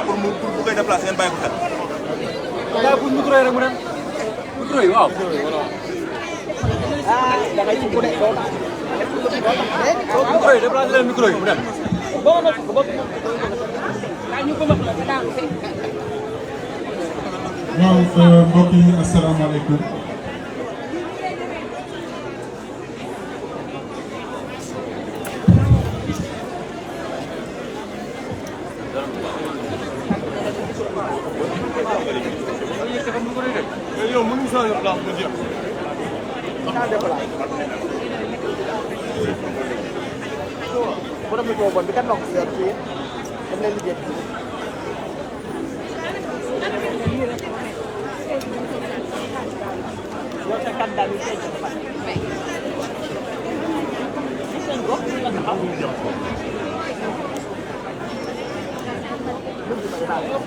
pour bu koy déplacer ngeen bàyyi ko xel. daa bu micro yi rek mu dem micro yi waaw. da ngay ci bu dee doo tax. micro yi déplacé leen micro yi mu dem. waaw mbokk yi asalaamaaleykum.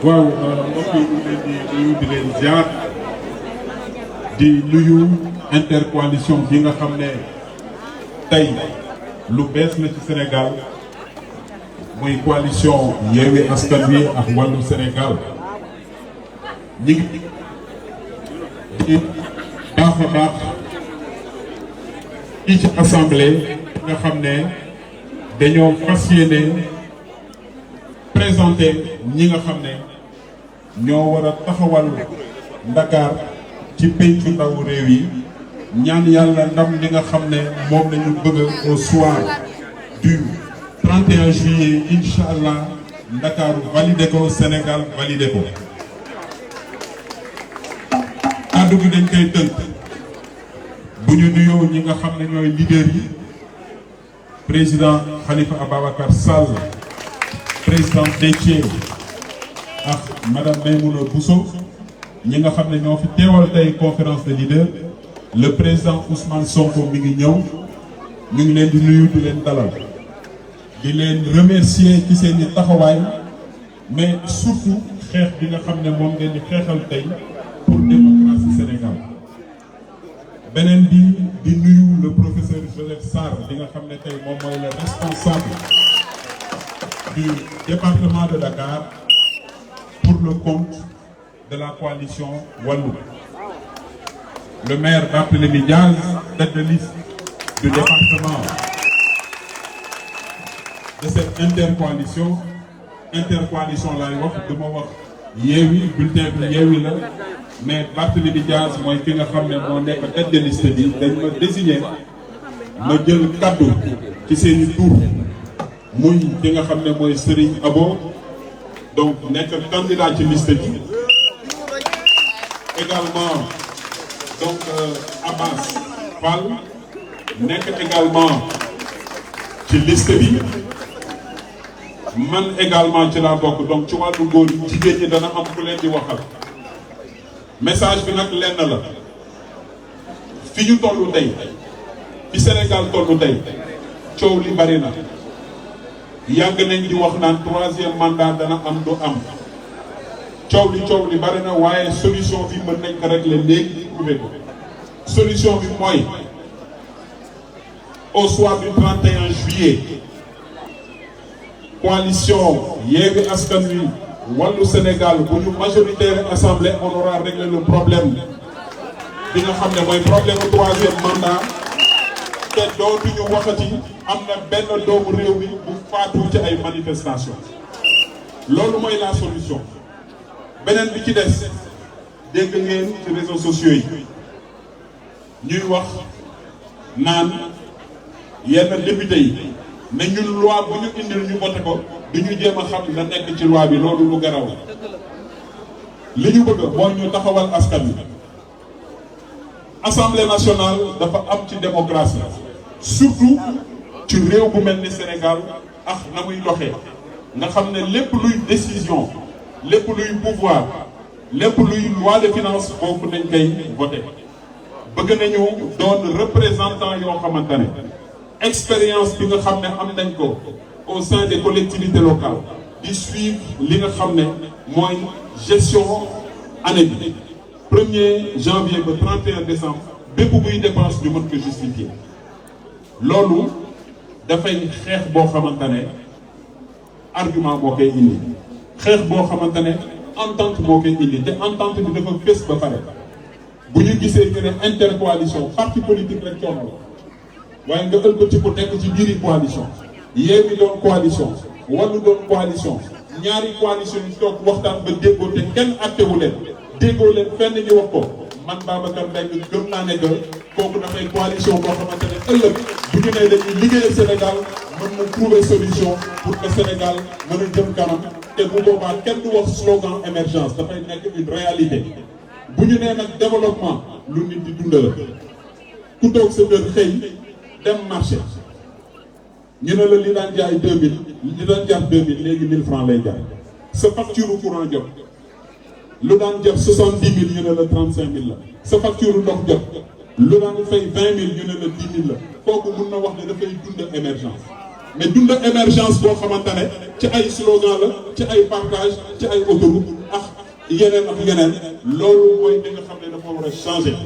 waaw mbokk yi ñu leen di nuyu di leen ziar di nuyu intercoalition bi nga xam ne tey lu bees la ci Sénégal muy coalition Yewwi Askan Wi ak Wallu Sénégal ñi ngi ci baax a baax fii ci assemblée nga xam ne dañoo fas yéene présenté ñi nga xam ne ñoo war a taxawal Dakar ci pencu ndaw réew yi ñaan yàlla ndam li nga xam ne moom la ñu bëgg au soir du 31 juillet incha allah Dakar validé ko Sénégal validé ko. kàddu gi dañ koy tënk bu ñu nuyoo ñi nga xam ne ñooy leader yi président Khalifa Ababacar Sall. président Déthié ak madame Maymouna Bousso ñi nga xam ne ñoo fi teewal tey conférence de leaders le président Ousmane Sonko mi ngi ñëw ñu ngi leen di nuyu di leen dalal di leen remercier ci seen i taxawaay mais surtout xeex bi nga xam ne moom ngeen di xeexal tey pour démocratie Sénégal beneen bi di nuyu le professeur Joseph Sarr bi nga xam ne tey moom mooy le responsable du département de Dakar pour le compte de la coalition Wallu. Le maire Barthélémy Diaz, tête de liste du département de cette intercoalition laay wax du ma wax Yewwi bulletin bi Yewwi la mais Barthélémy Diaz mooy ki nga xam ne moo nekk tête de liste bi dañ ma désigné ma jël kaddu ci seeni tur muy ki nga xam ne mooy Serigne Abo donc nekk candidat ci liste bi également donc Abbas Fall nekk également ci liste bi man également ci laa bokk donc ci wàllu góor jigéen ñi dana am ku leen di waxal message bi nag lenn la fi ñu tollu tey fi Sénégal tollu tey coow li bari na yàgg nañ di wax naan troisième mandat dana am du am coow li bari na waaye solution bi mën nañ ko régler léegi trouver ko solution bi mooy au soir du 31 juillet coalition Yewwi Askan Wi Wallu Sénégal bu ñu majoritaire assemblée on aura réglé le problème bi nga xam ne mooy problème mu troisième mandat te dootuñu waxati am na benn doomu réew mi bu faatu ci ay manifestation loolu mooy la solution beneen bi ci des dégg ngeen ci réseaux sociaux yi ñuy wax naan yenn député yi ne ñun loi bu ñu indil ñu voté ko du ñu jéem a xam la nekk ci loi bi loolu lu garaw li ñu bëgg mooy ñu taxawal askan wi assemblée nationale dafa am ci démocratie surtout ci réew bu mel ni Sénégal ak na muy doxee nga xam ne lépp luy décision lépp luy pouvoir lépp luy loi de finance boobu nañ koy voté bëgg nañu doon représentant yoo xamante ne expérience bi nga xam ne am nañ ko au sein des collectivités locales di suivre li nga xam ne mooy gestion année bi 1er janvier ba 31 décembre bépp buy dépense ñu mën ko justifier loolu dafay xeex boo xamante ne argument boo koy indi xeex boo xamante ne entente moo koy indi te entente bi dafa fés ba pare bu ñu gisee ñu ne intercoalition parti politique rek coono la waaye nga ëlbati ko nekk ci biiri coalition Yewwi doon coalition Wallu doon coalition ñaari coalition yi toog waxtaan ba déggoo te kenn attewu leen déggoo leen fenn ñu wax ko man Babacar Mbengue gëm naa ne que kooku dafay coalition boo xamante ne ëllëg bu ñu nee dañuy liggéeyal Sénégal mën na trouver solution pour que Sénégal mën a jëm kanam te bu boobaa kenn du wax slogan émergence dafay nekk une réalité bu ñu nee nag développement lu nit di dundal ku toog sa kër xëy dem marché ñu ne la li daan jaay 2000 li daan jar 2000 léegi 1000 francs lay jaay sa facture courant jot lu daan jar 70 000 ñu ne la 35 000 la sa facture ndox jot lu daan fay 20 000 ñu ne la 10 000 la kooku mun na wax ne dafay dund émergence mais dund émergence boo xamante ne ci ay slogan la ci ay partage ci ay autoroute ak yeneen loolu mooy li nga xam ne dafa war a changer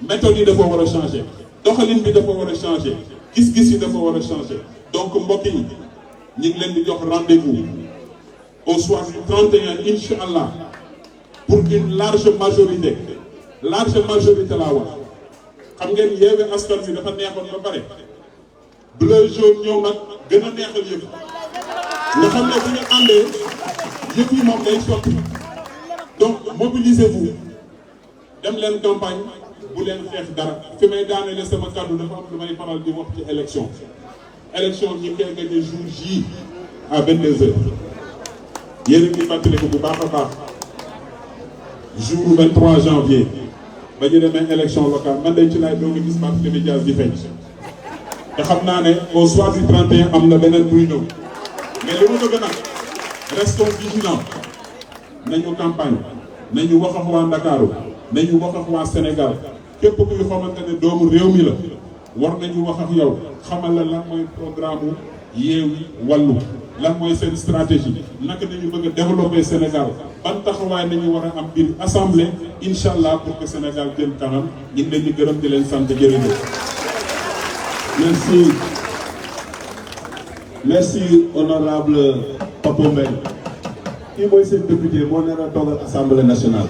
méthode yi dafa war a changer doxalin bi dafa war a changer gis-gis yi dafa war a changer donc mbokk yi ñu ngi leen di jox rendez-vous au soir du 31 incha allah pour une large majorité laa wax xam ngeen Yewwi Askan Wi dafa neexoon ba pare bleu jaune ñëw nag gën a neexal yëf nga xam ne bu ñu àndee yëf yi moom day sotti donc mobilisez-vous dem leen campagne bu leen xeex dara fi may daanele sama kàddu dafa am lu may faral di wax ci élection ñi koy gagné jour J à 22h yéen a ngi fàttali ko bu baax a baax jour 23 janvier ba ñu demee élection locale man dañ ci laay doog a gis Barthélémy Dias di feeñ te xam naa ne au soir du 31 am na beneen buy ñëw mais li ma bëgg nag restons vigilants nañu campagne nañu wax ak waa Ndakaaru nañu wax ak waa Sénégal képp kuy xamante ne doomu réew mi la war nañu wax ak yow xamal la lan mooy programme Yewwi Wallu lan mooy seen stratégie naka nañu bëgg a développer Sénégal ban taxawaay nañu war a am biir assemblée incha allah pour que Sénégal jëm kanam ñu ngi leen di gërëm di leen sant jërëjëf. Merci honorable Papa Mbengue. Kii mooy seen député moo nar a toogal Assemblée nationale.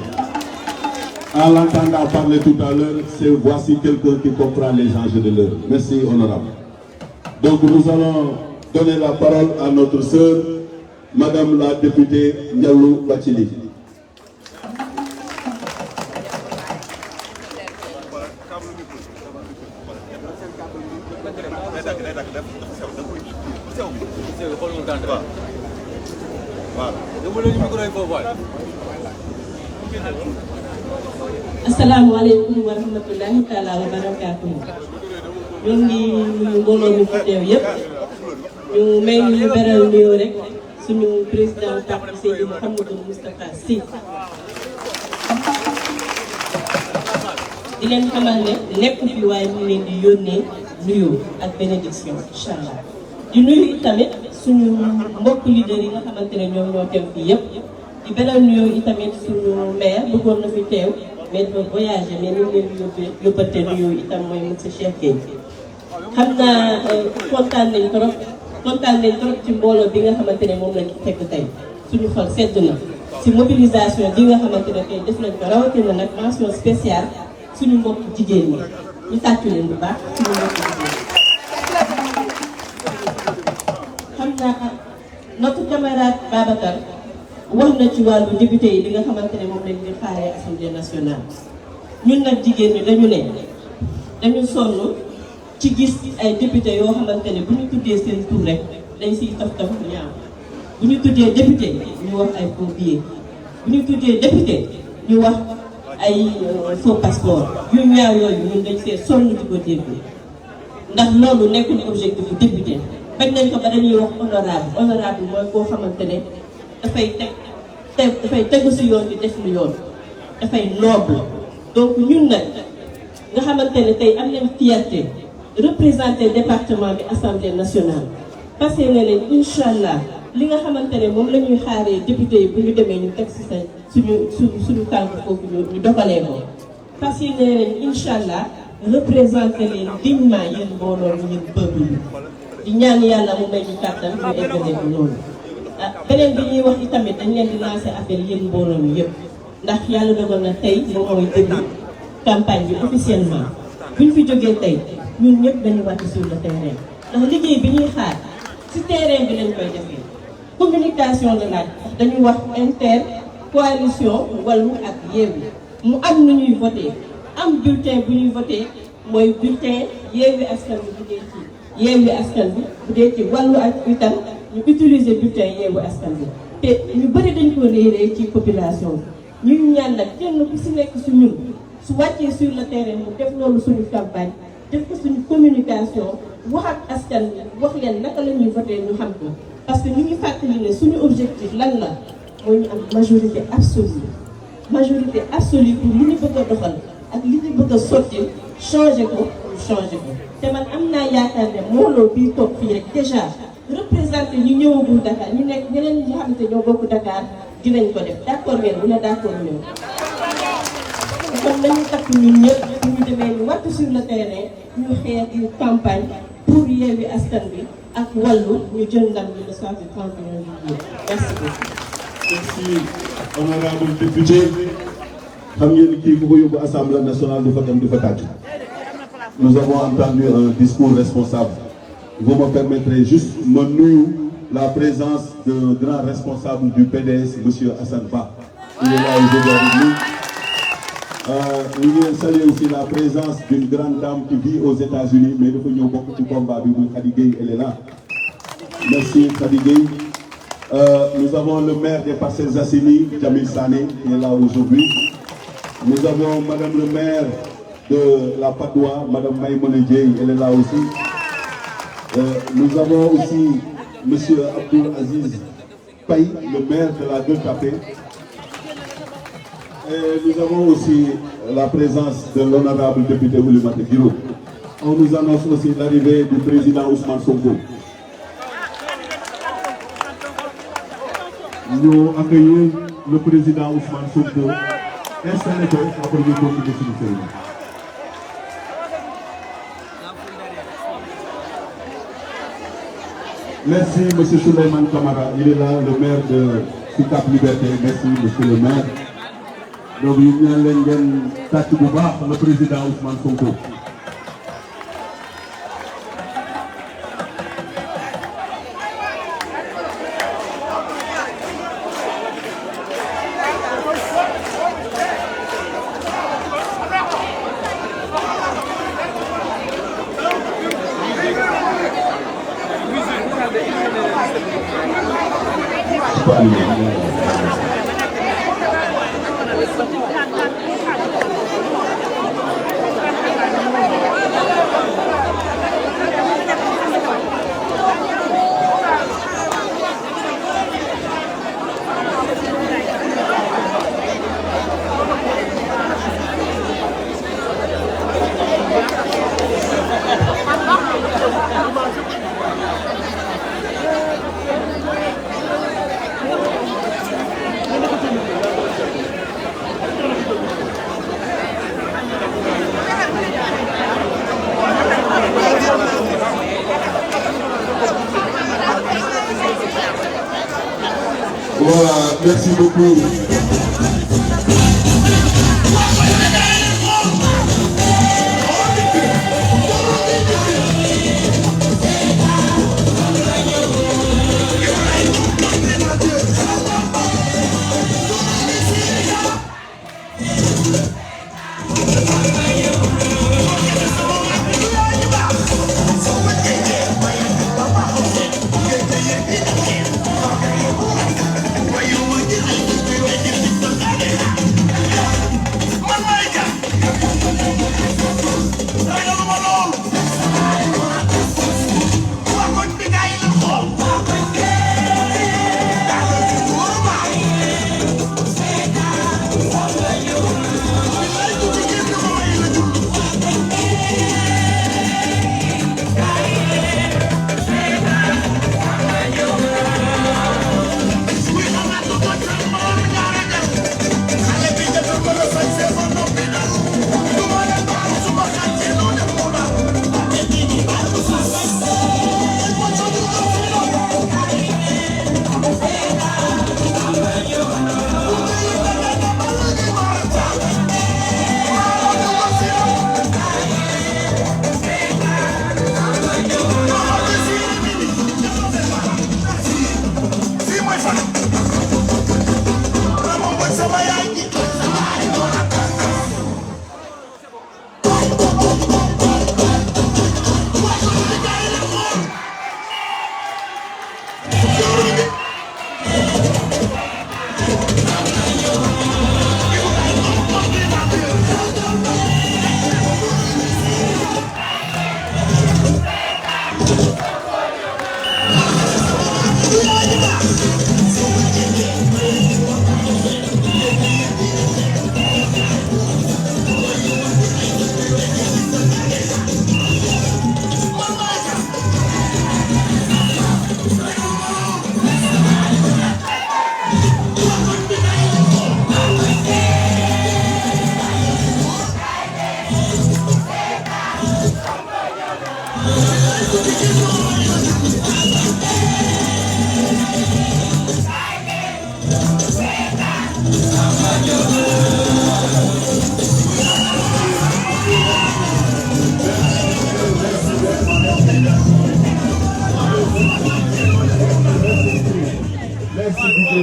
En l'entendant parler tout à l'heure, voici quelqu'un qui comprend les enjeux de l'heure. Merci honorable. Donc nous allons donner la parole à notre sœur, Madame la députée Ndiallo Bathily. asalaamaaleykum wa rahmatulahi taala wa barakaatu. ñu ngi nuyu mbooloo mi fi teew yëpp ñu may ñu beral nuyoo rek suñu président parti Seydi Mouhamadou Moustapha Sy di leen xamal ne nekk fi waaye ñu leen di yónnee nuyoo ak bénédiction incha allah di nuyu itamit suñu mbokk leader yi nga xamante ne ñoom ñoo teew fii yëpp di beral nuyoo itamit suñu maire bëggoon na fi teew mais dafa voyagé mais ni leen yóbbante nuyoo itam mooy monsieur Cheikh Gueye xam naa kontaan nañ trop ci mbooloo bi nga xamante ne moom lañ fekk tey suñu xol sedd na si mobilisation bi nga xamante ne tey def nañ ko rawatina nag mention spéciale suñu mbokk jigéen ñi ñu tàccu leen bu baax suñu mbokk jigéen xam naa notre camarade Babacar wax na ci wàllu député yi bi nga xamante ne moom lañ di xaaree assemblée nationale ñun nag jigéen ñi dañu sonn ci gis ay député yoo xamante ne bu ñu tuddee seen tur rek dañ siy taf ñaaw bu ñu tuddee député ñu wax ay faux billets bu ñu tuddee député ñu wax ay faux passeport yu ñaaw yooyu ñun dañ see sonn di ko dégg ndax loolu nekkul objectif bu député bañ nañ ko ba dañuy wax honorable mooy koo xamante ne dafay tegu si yoon di def lu yoon dafay noble donc ñun nag nga xamante ne tey am nañ fierté représenter département bi assemblée nationale parce que ne leen incha allah li nga xamante ne moom la ñuy xaaree député yi bu ñu demee ñu teg si sa suñu tànk foofu ñu dogalee ko parce que ne leen incha allah représenter leen dignement yéen mbooloo ñu yéen peuple bi di ñaan yàlla mu may ñu kàttan ñu eggale ko loolu beneen bi ñuy wax itamit dañ leen di lancer appel yéen mbooloo mi yëpp ndax yàlla dogal na tey moom mooy début campagne bi officiellement buñ fi jógee tey ñun ñëpp dañu wàcc sur le terrain ndax liggéey bi ñuy xaar ci terrain bi lañ koy defee communication la laaj dañuy wax coalition Wallu ak Yewwi mu am nu ñuy voté am bulletin bu ñuy voté mooy bulletin Yewwi Askan Wi bu dee ci Yewwi Askan Wi bu dee ci Wallu ak itam ñu utiliser bulletin Yewwi Askan Wi te ñu bëri dañ ko réeree ci population bi ñuy ñaan nag kenn ku si nekk su ñun su wàccee sur le terrain mu def loolu suñu campagne def ko suñu communication wax ak askan wi wax leen naka la ñuy voté ñu xam ko parce que ñu ngi fàttali ne suñu objectif lan la mooy ñu am majorité absolue pour li ñu bëgg a doxal ak li ñu bëgg a sotti changé ko ñu changé ko te man am naa yaakaar ne mbooloo bii toog fii rek déjà représenté ñu ñëwagul Dakar ñu nekk ñeneen ñi nga xamante ñoo bokk Dakar dinañ ko def d'accord ngeen wala d'accord ngeen kon nañu takk ñun ñëpp bu ñu demee ñu wattu sur le terrain ñu xeex une campagne pour Yewwi Askan Wi ak Wallu ñu jël ndam bi le soir du 31 juillet merci beaucoup. Merci honorable député. xam ngeen kii ku ko yóbbu Assemblée nationale du fa dem du fa tàcc. Nous avons entendu un discours responsable. Vous me permettrez juste me nuyu la présence d'un grand responsable du PDS, monsieur Assane Ba. Il est là aujourd'hui avec nous. Ñu ngi saluer aussi la présence d'une grande dame qui vit aux États-Unis mais dafa ñëw bokk ci combat bi muy Khady Gueye, elle est là. Merci Khady Gueye. Nous avons le maire des Parcelles Assainies, Jamil Sané, qui est là aujourd'hui. Nous avons madame le maire de la Patte d'Oie, madame Maïmouna Dieye, elle est là aussi. Nous avons aussi monsieur Abdoul Aziz Paye, le maire de la Gueule Tapée. Et nous avons aussi la présence de l'honorable député Oulimata Guiro. On nous annonce aussi l'arrivée du président Ousmane Sonko. Nous accueillons le président Ousmane Sonko. Installez-vous après le continuer sur le terrain. Merci monsieur Souleymane Kamara, il est là, le maire de Sicap Liberté. Merci monsieur le maire. Donc ñu ñaan leen ngeen tàcc bu baax le président Ousmane Sonko. Voilà, merci beaucoup.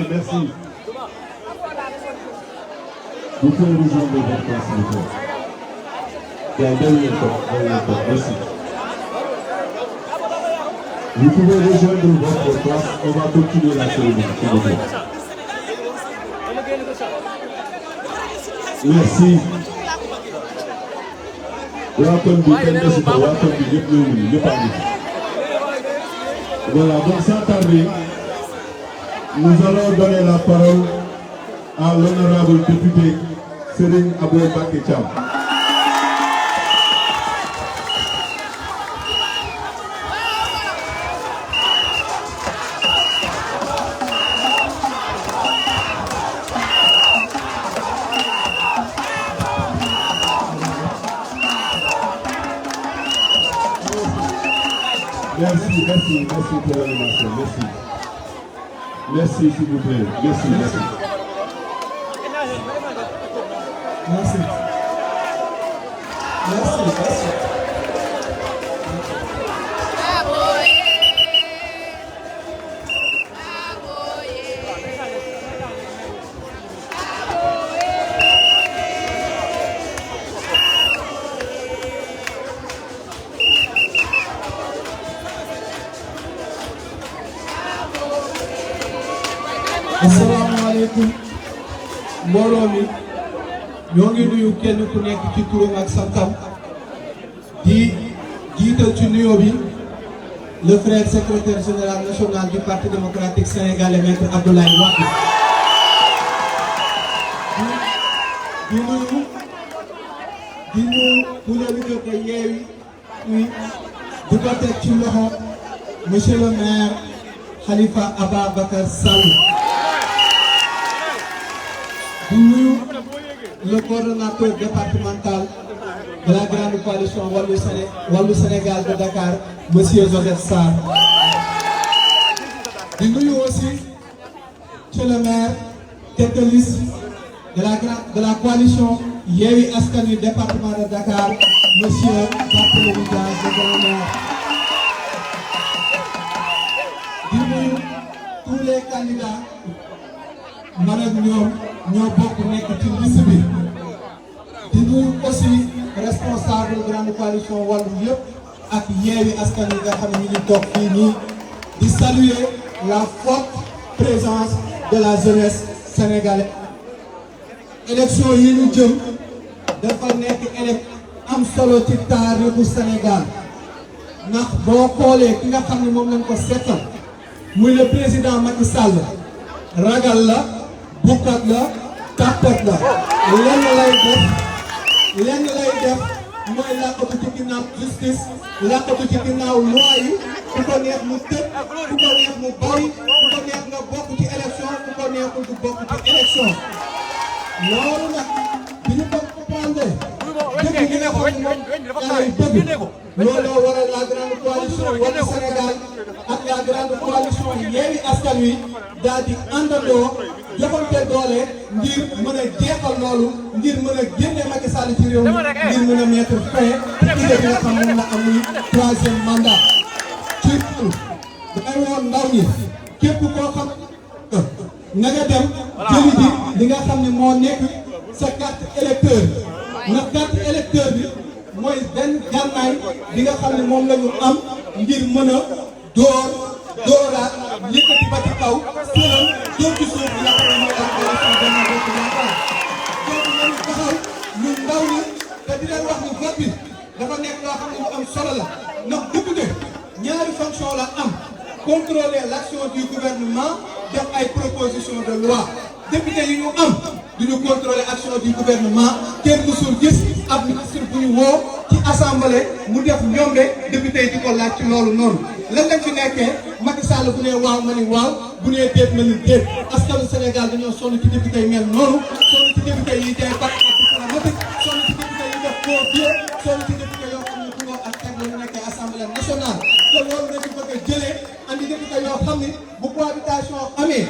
Merci. Vous pouvez rejoindre votre place, s'il vous plaît. Merci. Vous pouvez rejoindre votre place. On va continuer la cérémonie, s'il vous plaît. Merci. Voilà, donc sans tarder, nous allons donner la parole à l'honorable député Serigne Aboubakar Thiam. Merci pour l'animation, merci. Merci s'il vous plaît, merci. asalaamaaleykum mbooloo mi ñoo ngi nuyu kenn ku nekk ci turam ak santam di jiital ci nuyoo bi le frère secrétaire général national du parti démocratique sénégalais maître Abdoulaye Wade di nuyu bu la leader de Yewwi di ko teg ci loxo monsieur le maire Khalifa Ababacar Sall. Nous, le coordonnateur départemental de la grande coalition Wallu Sénégal de Dakar, M. Joseph Sarr. Nous aussi, M. le maire, tête de liste de la coalition Yewwi Askan Wi département de Dakar, M. Barthélémy Dias, le grand maire. Nous, tous les candidats, madame ñoo bokk nekk ci liste bi di nuyu aussi responsable grande coalition Wallu yëpp ak Yewwi Askan Wi nga xam ne ñu ngi toog fii nii di saluer la forte présence de la jeunesse sénégalaise. élection yi ñu jëm dafa nekk am solo ci taarixu Sénégal ndax boo xoolee ki nga xam ne moom lañ ko seetal muy le président Macky Sall ragal la bukkat la tàppet la lenn lay def mooy làqatu ci ginnaaw justice làqatu ci ginnaaw loi yi ku ko neex mu tëj ku ko neex mu bàyyi ku ko neex nga bokk ci élection ku ko neexul du bokk ci élection loolu nag bi ñu ko comprendre dëgg gi nga xam ne moom lay bëgg looloo waral la grande coalition Wallu Sénégal ak la grande coalition Yewwi Askan Wi daal di àndandoo joxante doole ngir mën a jeexal loolu ngir mën a génne Macky Sall ci réew mi ngir mën a mettre fin ci idée bi nga xam moom la am muy troisième mandat. surtout damay woon ndaw ñi képp koo xam na nga dem jëli ji li nga xam ne moo nekk sa carte électeur ndax carte électeur bi mooy benn gànnaay bi nga xam ne moom la ñu am ngir mën a dooraat yëkkati ba ci kaw fële doon ci suuf bi nga xam ne mooy la coalition Benno Bokk Yaakaar donc nañu taxaw ñun ndaw ñi te di leen wax ni vote bi dafa nekk loo xam ne lu am solo la ndax député ñaari fonction la am contrôler l'action du gouvernement def ay proposition de loi député yi ñu am duñu contrôler action du gouvernement kenn musul gis ab ministre bu ñu woo ci assemblée mu def ñombe député yi di ko laaj ci loolu noonu lan lañ fi nekkee Macky Sall bu nee waaw ma ni waaw bu nee déet ma ni déet askanu Sénégal dañoo sonn ci député yi mel noonu sonn ci député yi jaay passeport diplomatique sonn ci député yi def faux billets sonn ci député yoo xam ne bu ak teg la ñu nekkee assemblée nationale te loolu dañu bëgg a jëlee andi député yoo xam ni bu cohabitation amee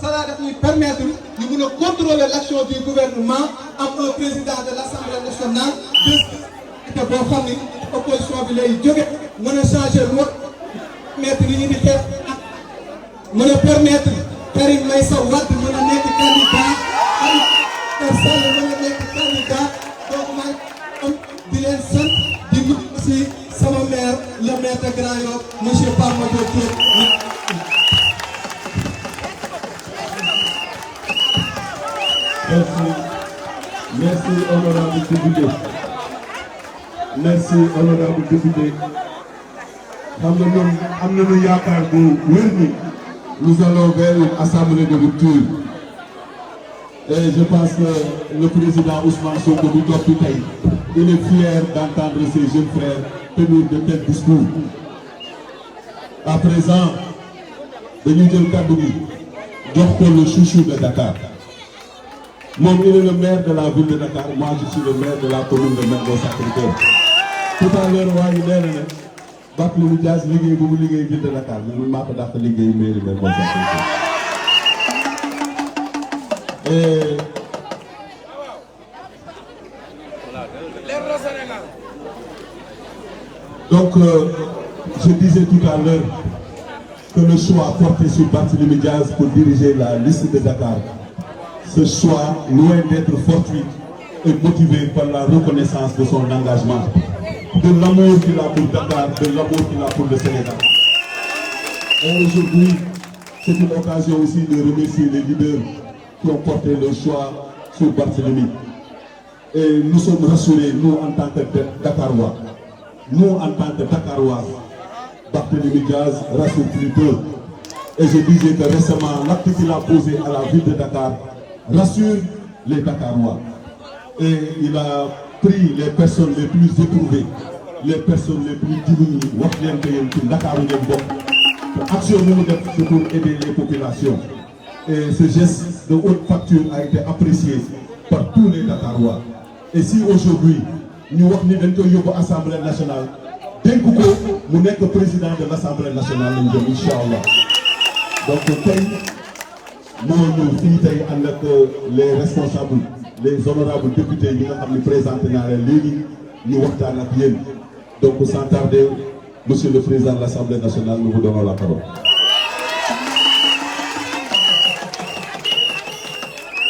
cela daf ñuy permettre ñu mun a contrôler l'action du gouvernement am un président de l'Assemblée nationale te boo xam ni opposition bi lay jóge mën a changer loi permettre li ñu di xeex ak mën a permettre Karim Meïssa Wade mën a nekk candidat Khalifa Sall mën a nekk candidat donc maa am di leen sant di nuyu aussi sama maire le maire de Grand Yoff monsieur Pape Madiop Diop. Merci honorable député. Merci honorable député. xam nga ñoom am nañu yaakaar bu wér ni nous allons vers une assemblée de rupture. Et je pense que le président Ousmane Sonko bu toog fi tey il est fier d'entendre ses jeunes frères tenir de tels discours. À présent dañuy jël kàddu gi jox ko le chouchou de Dakar. Moom il est le maire de la ville de Dakar, moi je suis le maire de la commune de Mermoz Sacré-Cœur. Tout à l'heure waa ngi nee na ne Barthélémy Dias liggéey bu mu liggéey ville de Dakar man maa ko dàq liggéey mairie Mermoz Sacré-Cœur. Et donc je disais tout à l'heure que le choix porté sur Barthélémy Dias pour diriger la liste de Dakar, ce choix, loin d'être fortuit, est motivé par la reconnaissance de son engagement, de l'amour qu'il a pour Dakar, de l'amour qu'il a pour le Sénégal. Et aujourd'hui, c'est une occasion aussi de remercier les leaders qui ont porté le choix sur Barthélémy. Et nous sommes rassurés, nous en tant que Dakarois, nous en tant que Dakarois, Barthélémy Dias rassure plus peu. Et je disais que récemment, l'acte qu'il a posé à la ville de Dakar rassure les Dakarois. Et il a pris les personnes les plus éprouvées, les personnes les plus démunies, wax leen ko yéen ci Dakar ngeen bokk. Action bi mu def c'est pour aider les populations. Et ce geste de haute facture a été apprécié par tous les Dakarois. Et si aujourd'hui ñu wax ni dañ koy yóbbu Assemblée nationale dénk ko mu nekk président de l'Assemblée nationale lañ jëm inch'Allah. Donc tey moo ñëw fii tey ànd ak les responsables les honorables députés yi nga xam ne présenté naa leen léegi ñu waxtaan ak yéen. Donc sans tarder, monsieur le président de l'Assemblée nationale, nous vous donnons la parole.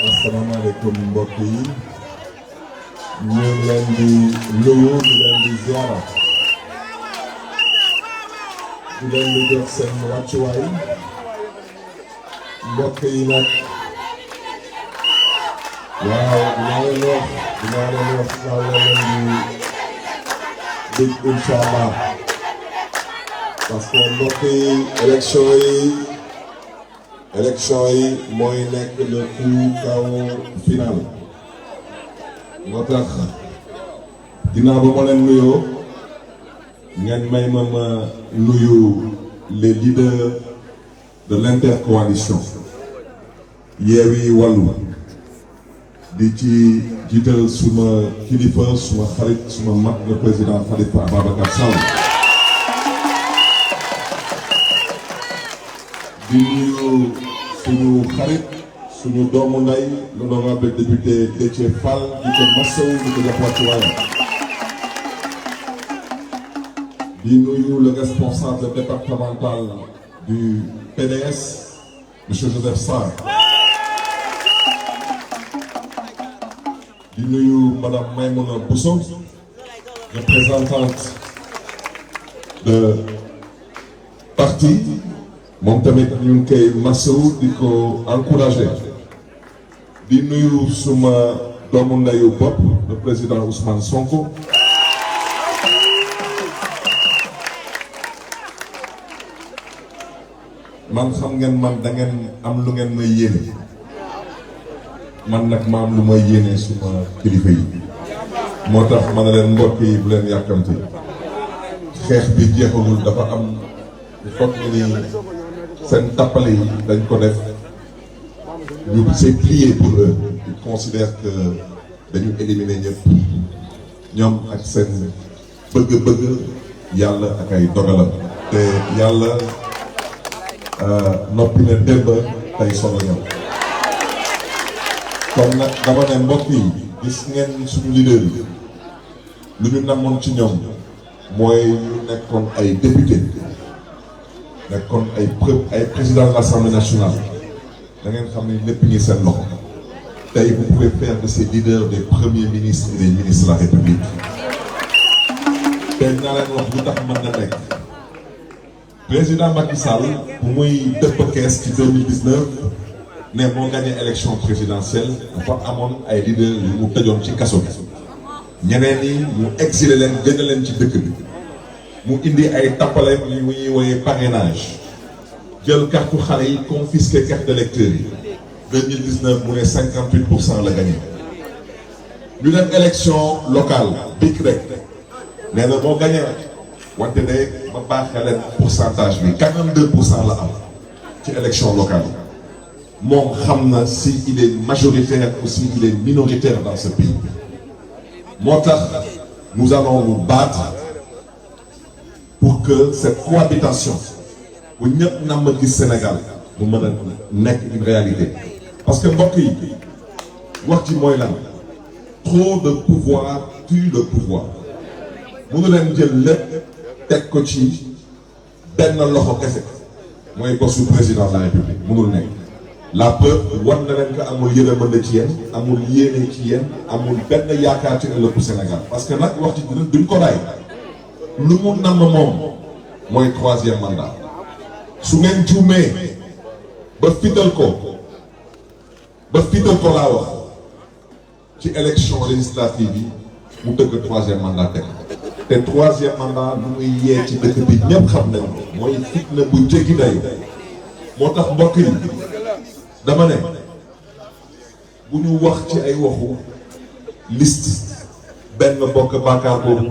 Assalamu alaikum mbokk yi ñu ngi leen di nuyu di leen di ziara di leen di jox seen wàccuwaay mbokk yi nag waaw dinaa leen wax naa leen di dig inchallah parce que mbokk yi élection yi mooy nekk le coup kaw final moo tax ginnaaw ba ma leen nuyoo ngeen may ma nuyu les leaders de l'intercoalition Yewwi Wallu di ci jiital suma kilifa suma xarit suma mag le président Khalifa Ababacar Sall di nuyu suñu xarit suñu doomu nday l'honorable député Déthié Fall di ko masawu di ko jox wàccuwaayam di nuyu le responsable départemental du PDS monsieur Joseph Sarr di nuyu madame Maïmouna Bousso représentante de parti moom tamit ñu ngi koy masawu di ko encouragé di nuyu suma doomu ndeyu bopp le président Ousmane Sonko man xam ngeen man da ngeen am lu ngeen may yéene man nag ma am lu may yéene suma kilifa yi moo tax ma ne leen mbokk yi bu leen yàkkamti xeex bi jeexagul dafa am foog ni seen tappale yi dañ ko def ñu c'est plié pour eux ils considèrent que dañu éliminer ñëpp ñoom ak seen bëgg-bëgg yàlla ak ay dogalam te yàlla noppi na démb tey solo ñëw kon nag dama ne mbokk yi gis ngeen suñu leader yi lu ñu namoon ci ñoom mooy ñu nekkoon ay député nekkoon ay président de l'Assemblée nationale da ngeen xam ne lépp ngi seen loxo tey vous pouvez faire de ces leaders des premiers ministres et des ministres de la République tey naa leen wax lu tax mën na nekk président Macky Sall bu muy dëpp kees ci 2019 ne moo gagné élection présidentielle dafa amoon ay leaders yu mu tëjoon ci kaso bi ñeneen ñi mu exilé leen génne leen ci dëkk bi mu indi ay tappaleem yu ñuy woowee parrainage jël carte xale yi confisqué carte d'électeur yi 2019 mu ne 58% la gagné ñu dem élection locale bik rek nee na moo gagné wante de ma baaxee leen pourcentage bi 42% la am ci élection locale yi moom xam na si il est majoritaire ou si il est minoritaire dans ce pays moo tax nous allons nous battre pour que cette cohabitation bu ñëpp nam ma gis Sénégal mu mën a nekk une réalité parce que mbokk yi wax ci mooy lan trop de pouvoir tue le pouvoir mënu leen jël lépp teg ko ci benn loxo kese mooy bosu président de la République mënul nekk la preuve war na leen ko amul yërmande ci yéen amul yéene ci yéen amul benn yaakaar ci ëllëgu Sénégal parce que nag wax ci duñ ko raay lu mu namm moom mooy 3e mandat su ngeen juumee ba fital ko laa wax ci élection législative yi mu dëgg 3e mandat teg te 3e mandat lu muy yee ci dëkk bi ñëpp xam nañ ko mooy fitna bu jéggi day moo tax mbokk yi dama ne bu ñu wax ci ay waxu liste benn bokk bàkkaar boobu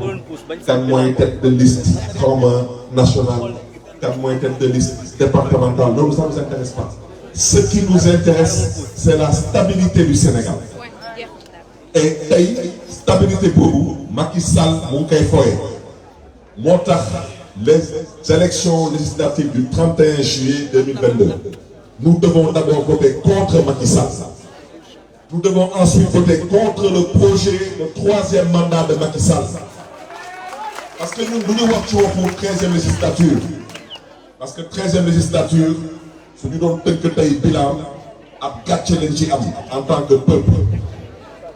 kan mooy tête de liste xawma nationale kan mooy tête de liste départementale loolu ça nous intéresse pas ce qui nous intéresse c'est la stabilité du Sénégal et tey stabilité boobu Macky Sall mu ngi koy fooye moo tax les élections législatives du 31 juillet 2022 nous devons d'abord voter contre Macky Sall. Nous devons ensuite voter contre le projet de 3e mandat de Macky Sall. Parce que nous voulons voir pour 13e législature. Parce que 13e législature, ce nous donne tel que taille bilan, à gâcher les en tant que peuple.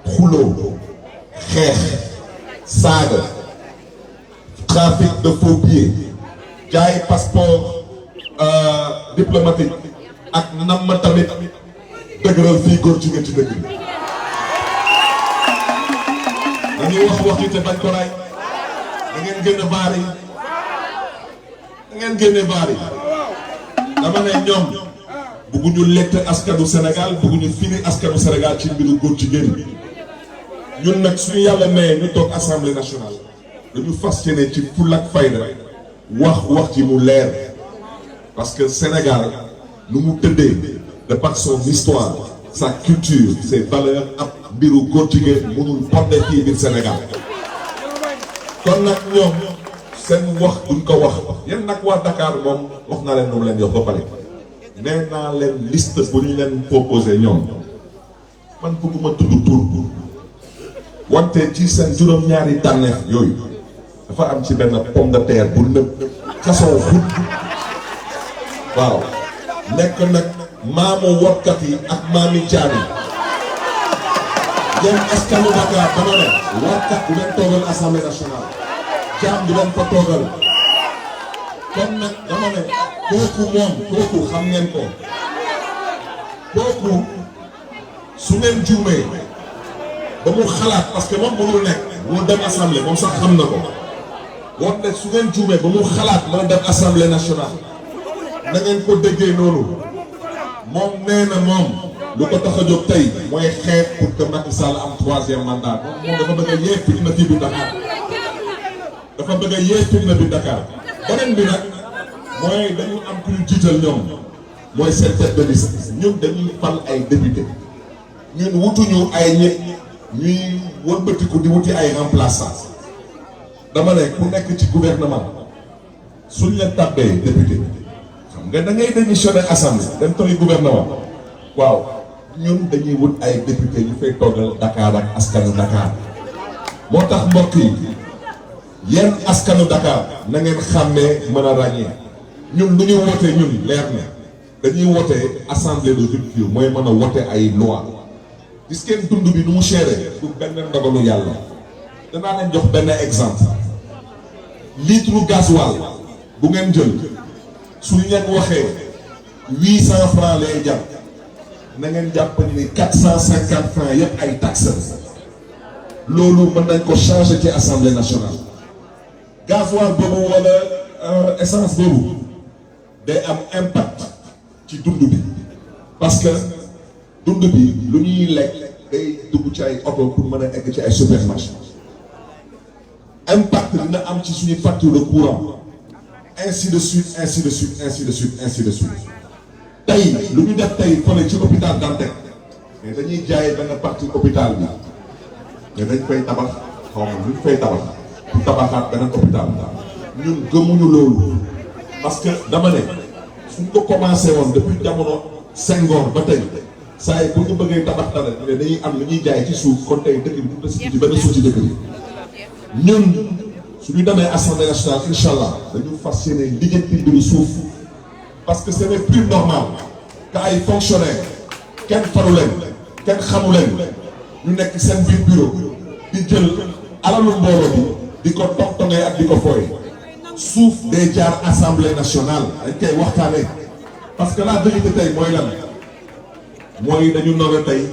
Rouleau, kher, saga, trafic de faux billets, jaay passeport diplomatique. ak nam ma tamit dëgëral fii góor jigéen ci dëkk bi dañuy wax te bañ ko ray da ngeen génne baar yi dama ne ñoom bëgguñu lekk askanu Sénégal bëgguñu fini askanu Sénégal ci mbiru góor jigéen bi ñun nag suñu yàlla maye ñu toog assemblée nationale dañu fas yéene ci fulla ak fayda wax ci mu leer parce que Sénégal nu mu tëddee de par son histoire sa culture ses valeurs ak mbiru góor jigéen mënul porter fii biir Sénégal kon nag ñoom seen wax duñ ko wax yéen nag waa Dakar moom wax naa leen moom leen yox ba pare nee naa leen liste bu ñu leen proposé ñoom man bëgguma tudd tur wante ci seen juróom-ñaari tànneef yooyu dafa am ci benn pomme de terre bu nëb façon xut waaw nekk nag maamu workat yi ak maami caan yi yéen askanu Dakar dama ne workat du leen toogal assemblée nationale jaam du leen ko toogal kon nag dama ne kooku xam ngeen ko kooku su ngeen juumee ba mu xalaat parce que moom mënul nekk moo dem assemblée moom sax xam na ko wante su ngeen juumee ba mu xalaat moo dem assemblée nationale na ngeen ko déggee noonu moom nee na moom lu ko tax a jóg tey mooy xeex pour que Macky Sall am 3e mandat moom dafa bëgg a yee fitna fii bi Dakar dafa bëgg a yee fitna bi Dakar beneen bi nag mooy dañu am ku ñu jiital ñoom mooy seen tête de liste ñun dañuy fal ay député ñun wutuñu ay ñit ñuy wëlbatiku di wuti ay remplaçants dama ne ku nekk ci gouvernement suñ la tabbee député xam nga da ngay démissionné assemblée dem toog gouvernement waaw ñun dañuy wut ay député ñu fay toggal Dakar ak askanu Dakar moo tax mbokk yi yéen askanu Dakar na ngeen xàmmee mën a ràññee ñun lu ñu wootee ñun leer na dañuy wootee assemblée de rupture mooy mën a wote ay loi gis ngeen dund bi nu mu chéré du benn ndogalu yàlla danaa leen jox benn exemple litre gasoil bu ngeen jël su ngeen waxee 800 francs lay jar na ngeen jàpp ni 450 francs yëpp ay taxes loolu mën nañ ko changer ci assemblée nationale gasoil boobu wala essence boobu day am impact ci dund bi parce que dund bi lu ñuy lekk day dugg ci ay oto pour mën a egg ci ay supermarché impact dina am ci suñu facture de courant ainsi de suite ainsi de suite ainsi de suite ainsi de suite tey lu ñu def tey fële ci hôpital Dantec mais dañuy jaay benn partie hôpital bi mais dañ fay tabax xaw ma lu ñu fay tabax pour tabaxaat beneen hôpital ñun gëmuñu loolu parce que dama ne suñ ko commencé woon depuis jamono Senghor ba tey saa yi bu ñu bëggee tabax dara ne dañuy am lu ñuy jaay ci suuf kon tey dëkk bi du des ci benn suuf ci dëkk bi ñun suñu demee assemblée nationale incha allah dañu fas yéene lijjanti mbiru suuf parce que ce n'est plus normal que ay fonctionnaires kenn faru leen kenn xamu leen ñu nekk seen biir bureau di jël alalu mbooloo bi di ko tongtongee ak di ko fooy suuf day jaar assemblée nationale dañ koy waxtaanee parce que la vérité tey mooy lan mooy dañu nommé tey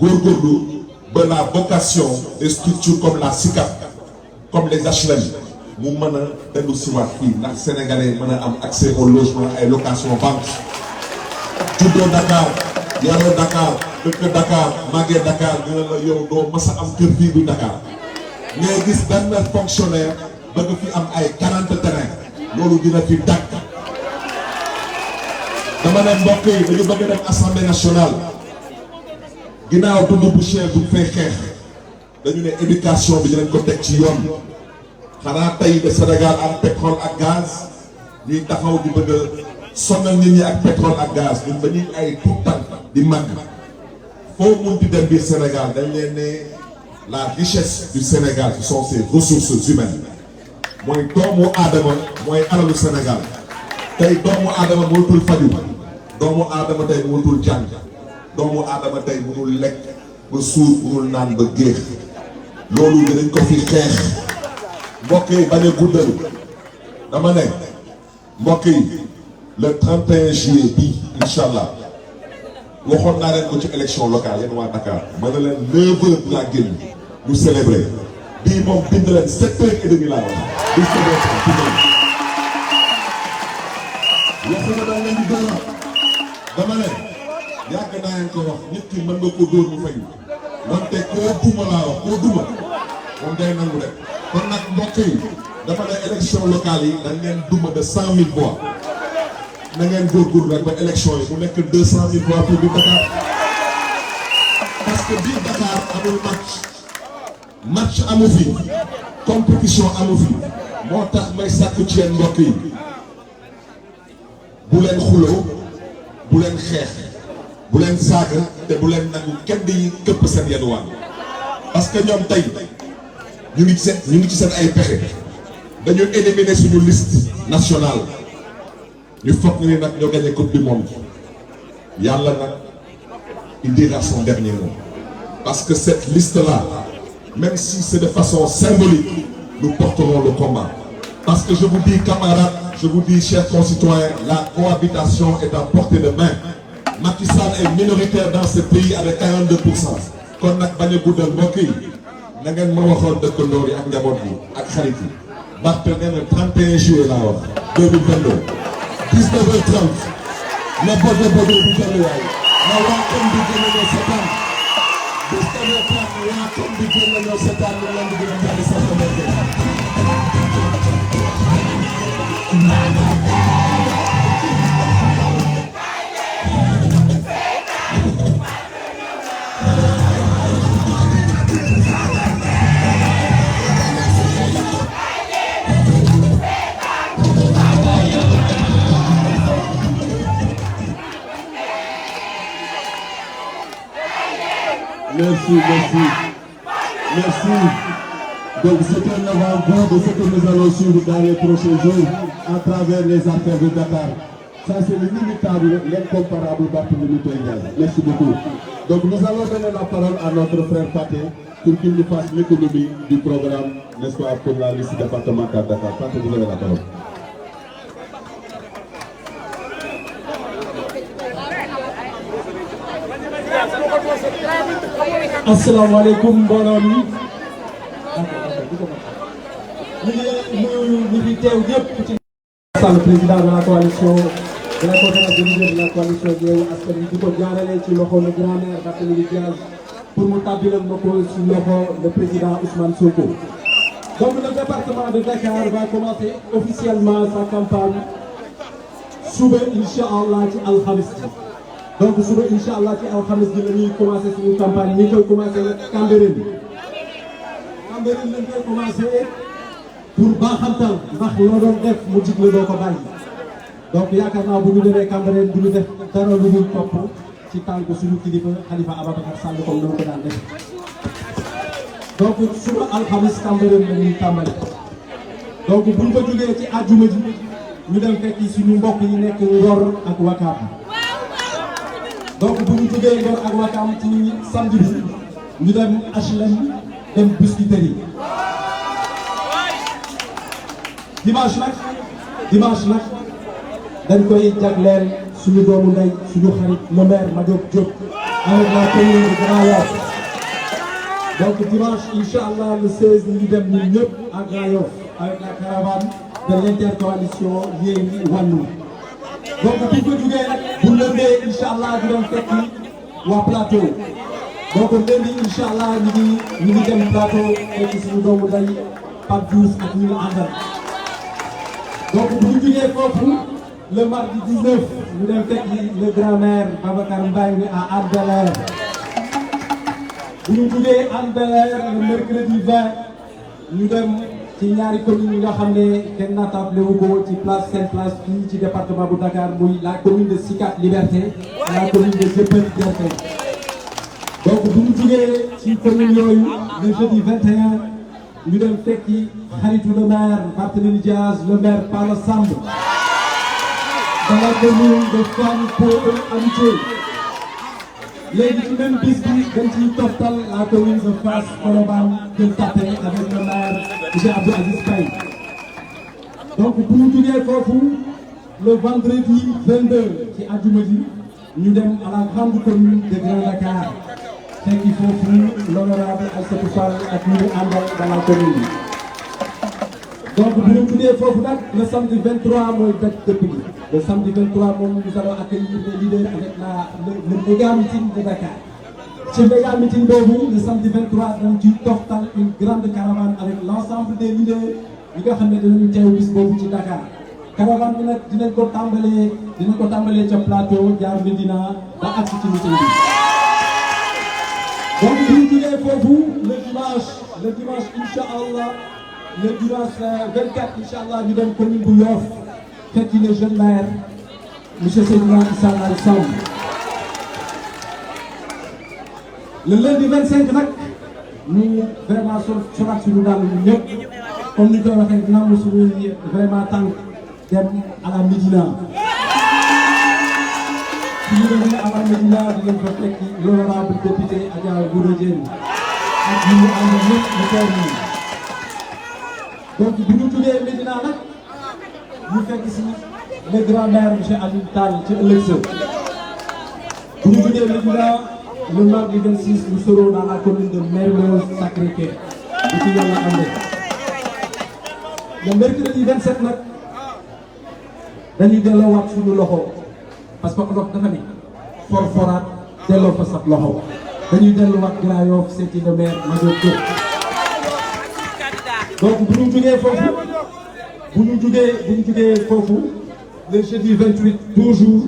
góorgóorlu ba la vocation des structures comme la SICAP comme les HLM mu mën a dellu siwaat fii ndax sénégalais mën a am accès au logement ay location banque juddoo Dakar yaroo Dakar dëkk Dakar màggee Dakar nga la yow doo mës a am kër fii bu Dakar ngay gis benn fonctionnaire bëgg fi am ay 40 terrain loolu dina fi dàkk dama ne mbokk yi dañu bëgg dem assemblée nationale ginnaaw dund bu cher bu fay xeex dañu ne éducation bi dinañ ko teg ci yoon xanaa tey de Sénégal am pétrole ak gaz ñuy taxaw di bëgg a sonal nit ñi ak pétrole ak gaz ñun dañuy ay tout temps di màgg foo mun di dem biir Sénégal dañ leen ne la richesse du Sénégal ce sont ses ressources humaines mooy doomu aadama mooy alalu Sénégal tey doomu aadama mënatul faju doomu aadama tey mënatul jàng doomu aadama tey mënul lekk ba suur mënul naan ba géex loolu dinañ ko fi xeex mbokk yi bañ a guddal dama ne mbokk yi le 31 juillet bii incha allah waxoon naa leen ko ci élection locale yéen waa Dakar ma ne leen 9h laa génn ñu célébrer bii moom bind leen 7h30 laa wax di célébrer waxuma daal leen di dóora dama ne yàgg naa leen ko wax nit ki mën nga ko dóor mu fayu wante koo duma laa wax koo duma moom day nangu rek kon nag mbokk yi dafa ne élection locale yi dañ leen duma de 100 000 voix na ngeen góorgóorlu rek ba élection yi mu nekk 200 000 voix pour biir Dakar parce que biir Dakar amul match amu fi compétition amu fi moo tax may sàkku ci yéen mbokk yi bu leen xuloo bu leen xeex bu leen saaga te bu leen nangu kenn di këpp seen yenuwaan parce que ñoom tey ñu ngi ci seen ay pexe dañu éliminer suñu liste nationale ñu foog ni nag ñoo gagné coupe du monde yàlla nag il dira son dernier mot parce que cette liste là même si c'est de façon symbolique nous porterons le combat parce que je vous dis camarades je vous dis chers concitoyens la cohabitation est à portée de main Macky Sall est minoritaire dans ce pays avec 42% kon nag bañ a guddal mbokk yi na ngeen ma waxoon dëkkandoo yi ak njaboot yi ak xarit yi Barth nee na 31 juillet laa wax 2022 19h30 na bodo bu jëluwaay na waa kon bi gën a ñëw seetaan 19h30 waa kon bi gën a ñëw seetaan ñu leen di gën a jàll sa Merci. Donc c'est un avant-goût de ce que nous allons suivre dans les prochains jours à travers les affaires de Dakar. Ça c'est l'inimitable, l'incomparable Barthélémy Dias. Merci beaucoup. Donc nous allons donner la parole à notre frère Pathé pour qu'il nous fasse l'économie du programme, n'est-ce pas, pour la liste départementale Dakar. Pathé, vous avez la parole. asalaamaaleykum mbooloo mi ñu ngi teew ñëpp ci Sall président de la coalition de la conférence des leaders de la coalition Yewwi Askan Wi di ko jaarale ci loxo le grand maire Barthélémy Dias pour mu tàbbilal ma ko ci loxo le président Ousmane Sonko. Donc le département de Dakar va commencer officiellement sa campagne suba incha allah ci alxamis ji. Donc suba incha allah ci alxamis ji la ñuy commencé suñu campagne ñi koy commencé Cambérène lañ koy commencé pour baaxantal ndax loo doon def mu jig la doo ko bàyyi. Donc yaakaar naa bu ñu demee Cambérène bu ñu def dara lu dul topp ci tànku suñu kilifa Khalifa Ababacar Sall comme ni ma ko daan def. Donc suba alxamis Cambérène la ñuy tàmbali. Donc bu ñu ko jógee ci àjjuma ji ñu dem fekki suñu mbokk yi nekk Ngor ak Wakaam. Donc bu ñu jógee Ngor ak Wakaam ci samedi bi ñu dem HLM dem Biscuiterie. dimanche nag dañ koy jagleel suñu doomu ndey suñu xarit le maire Madiop Diop avec la commune de Grand Yoff. Donc dimanche incha allah le 16 ñu dem ñun ñëpp à Grand Yoff avec la caravane de l'intercoalition Yewwi Wallu. Donc bu ñu ko jugee nag bu lëndee incha allah di doon fekki waa plateau. Donc lundi incha allah ñu ngi dem plateau fekki suñu doomu ndey Pape Diouf ak ñu àndal. Donc bu ñu jugee foofu le mardi 19 ñu dem fekki le grand maire Babacar Mbengue à Hann Bel-Air. Bu ñu jugee Hann Bel-Air le mercredi 20 ñu dem ci ñaari communes yi nga xam ne kenn naatable wu ko ci place seen place fii ci département bu Dakar muy la commune de Sicap Liberté et la commune de Dieuppeul Derklé. Donc bu ñu jugee ci commune yooyu le jeudi 21 ñu dem fekki xaritu le maire Barthélémy Dias le maire Pala Samb dans la commune de Fann Pod Amitié. Léegi ci même bis bi dañ ciy toftal la commune de Fass Colobane Gueule Tapée avec le maire monsieur Abdou Aziz Paye. Donc bu ñu jugee foofu le vendredi 22 ci àjjuma ji ñu dem à la grande commune de Grand Dakar fekki foofu l'honorable Aïssatou Fall ak ñu àndal dans la commune bi. Donc bu ñu jugee foofu nag le samedi 23 mooy dëkk dëkk bi. Le samedi 23 moom nous allons accueillir les leaders avec le méga meeting de Dakar. Ce méga meeting boobu le samedi 23 dañ ciy toftal une grande caravane avec l'ensemble des leaders yi nga xam ne dinañu teew bis boobu ci Dakar. Caravane bi nag dinañ ko tàmbalee ca plateau jaar Médina ba agsi ci meeting bi. Donc bu ñu jógee foofu le dimanche incha allah le dimanche 24 incha allah ñu dem commune bu Yoff. fekki le jeune maire monsieur Seydina Issa Laye Samb. Le lundi 25 nag ñu vraiment soraat suñu daal ñu ñëpp comme ni koy waxee namm suñuy vraiment tànk dem à la Médina. suñu demee à la Médina dinañ fa fekki l'honorable député Adja Goudé Diène ak ñu ànd ñëpp ñu teew nii. Donc bu ñu tuddee Médina nag ñu fekk si le grand maire monsieur Habib Tall ci ëllëg sa bu ñu jógee Médina le mardi 26 nous serons dans la commune de Mermoz Sacré-Cœur bu ci yàlla àndee. Le mercredi 27 nag dañuy delloowaat suñu loxo parce que olof dafa ni forforaat delloo fa sax loxo dañuy delluwaat Grand Yoff seeti le maire Madiop Diop. Donc bu ñu jógee foofu le jeudi 28 toujours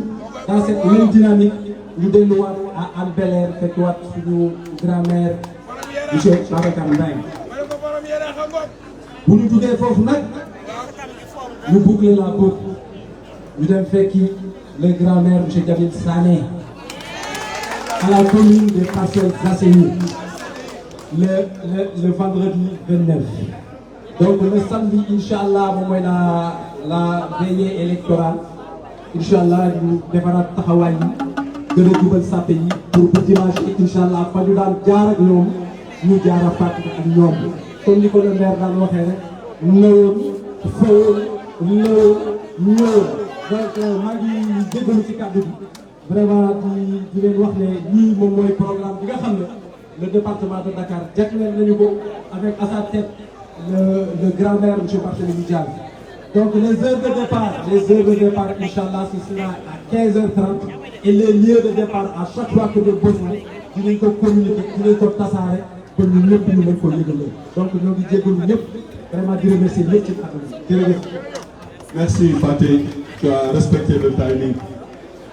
dans cette même dynamique ñu delluwaat à Hann Bel-Air fekkiwaat suñu grand-mère monsieur Babacar Mbengue. Bu ñu jógee foofu nag ñu boucler la boucle ñu dem fekki le grand-maire monsieur Jamil Sané à la commune des Parcelles Assainies le vendredi 29. Donc le samedi, Inch'Allah, moom mooy la veillée électorale. Inch'Allah, ñu defaraat taxawaay yi gën a jubal sàppe yi pour bu dimanche Inch'Allah fa ñu daan jaar ak ñoom ñu jaar a fàttali ak ñoom comme ni ko le maire daan waxee rek ñëwoon fëwoon ñëwoon donc maa ngi jégalu ci kàddu bi vraiment di leen wax ne lii moom mooy programme bi nga xam ne le département de Dakar jagleel nañu ko avec à sa tête le grand maire monsieur Barthélémy Dias. Donc les heures de départ, Inch'Allah, ce sera à 15h30 et les lieux de départ à chaque fois que de besoin dinañ ko communiquer dinañ ko tasaare pour ñu ñëpp ñu mën ko yëgalee. Donc ñoo ngi jégalu ñëpp vraiment di remercier ñëpp ci kàddu gi. Merci Faté, tu as respecté le timing.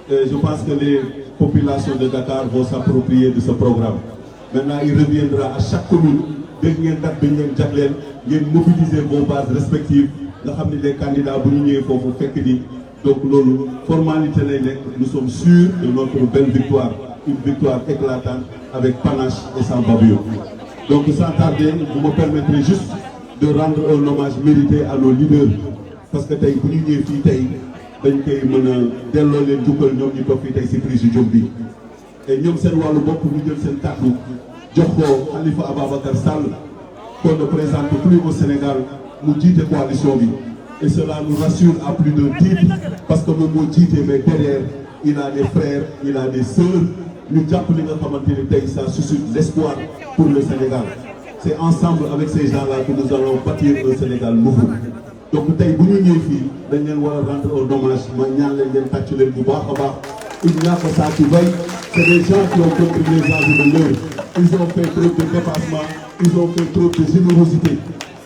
Je pense que les populations de Dakar vont s'approprier de ce programme. Maintenant, il reviendra à chaque commune dégg ngeen date bi ngeen jagleel ngeen mobiliser vos bases respectives. nga xam ne les candidats bu ñu ñëwee foofu fekk ni donc loolu formalité lay nekk nous sommes sûrs de notre belle victoire une victoire éclatante avec panache et sans bavure. Donc sans tarder vous me permettrez juste de rendre un hommage mérité à nos leaders parce que tey bu ñu ñëwee fii tey dañ koy mën a delloo leen jukkal ñoom ñu toog fii tey si prise yu jóg bi et ñoom seen wàllu bopp ñu jël seen kàddu jox ko Khalifa Ababacar Sall qu'on ne présente plus au Sénégal mu jiite coalition bi et cela nous rassure à plus d'un titre parce que moom moo jiite mais derrière il a des frères il a des sœurs ñu jàpp li nga xamante ni tey ça suscite l'espoir pour le Sénégal. C'est ensemble avec ces gens-là que nous allons bâtir un Sénégal nouveau. Donc tey bu ñu ñëwee fii dañ leen war a rendre un hommage ma ñaan leen ngeen tàcc leen bu baax a baax il n'y a que ça qui vaille. C'est des gens qui ont compris les enjeux de l'heure. Ils ont fait trop de dépassement, ils ont fait trop de générosité.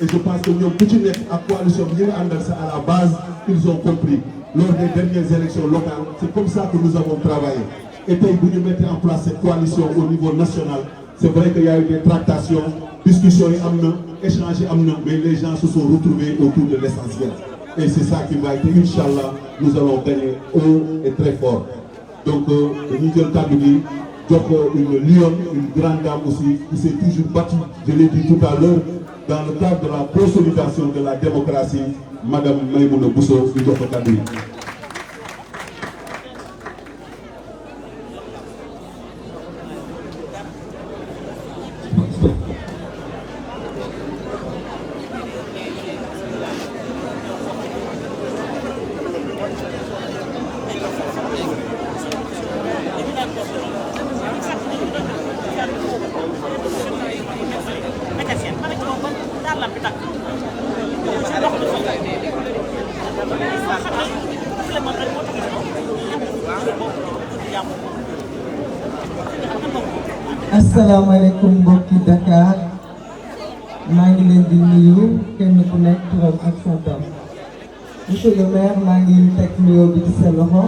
Et je pense que ñoom ku ci nekk ak coalition bi ñu ngi àndal sa à la base ils ont compris lors des dernières élections locales c'est comme ça que nous avons travaillé et tey bu ñu mettre en place cette coalition au niveau national c'est vrai qu'il y a eu des tractations discussions yi am na échanges yi am na mais les gens se sont retrouvés autour de l'essentiel et c'est ça qui va être Inch'Allah nous allons gagner haut et très fort donc dañuy jël kàddu gi jox ko une lionne une grande dame aussi qui s'est toujours battue je l'ai dit tout à l'heure dans le cadre de la consolidation de la démocratie, Madame Maïmouna Bousso, du jox ko kàddu yi. asalaamaaleykum mbokki Dakar maa ngi leen di nuyu kenn ku nekk turam ak santam monsieur le maire maa ngi teg nuyoo bi ci sa loxo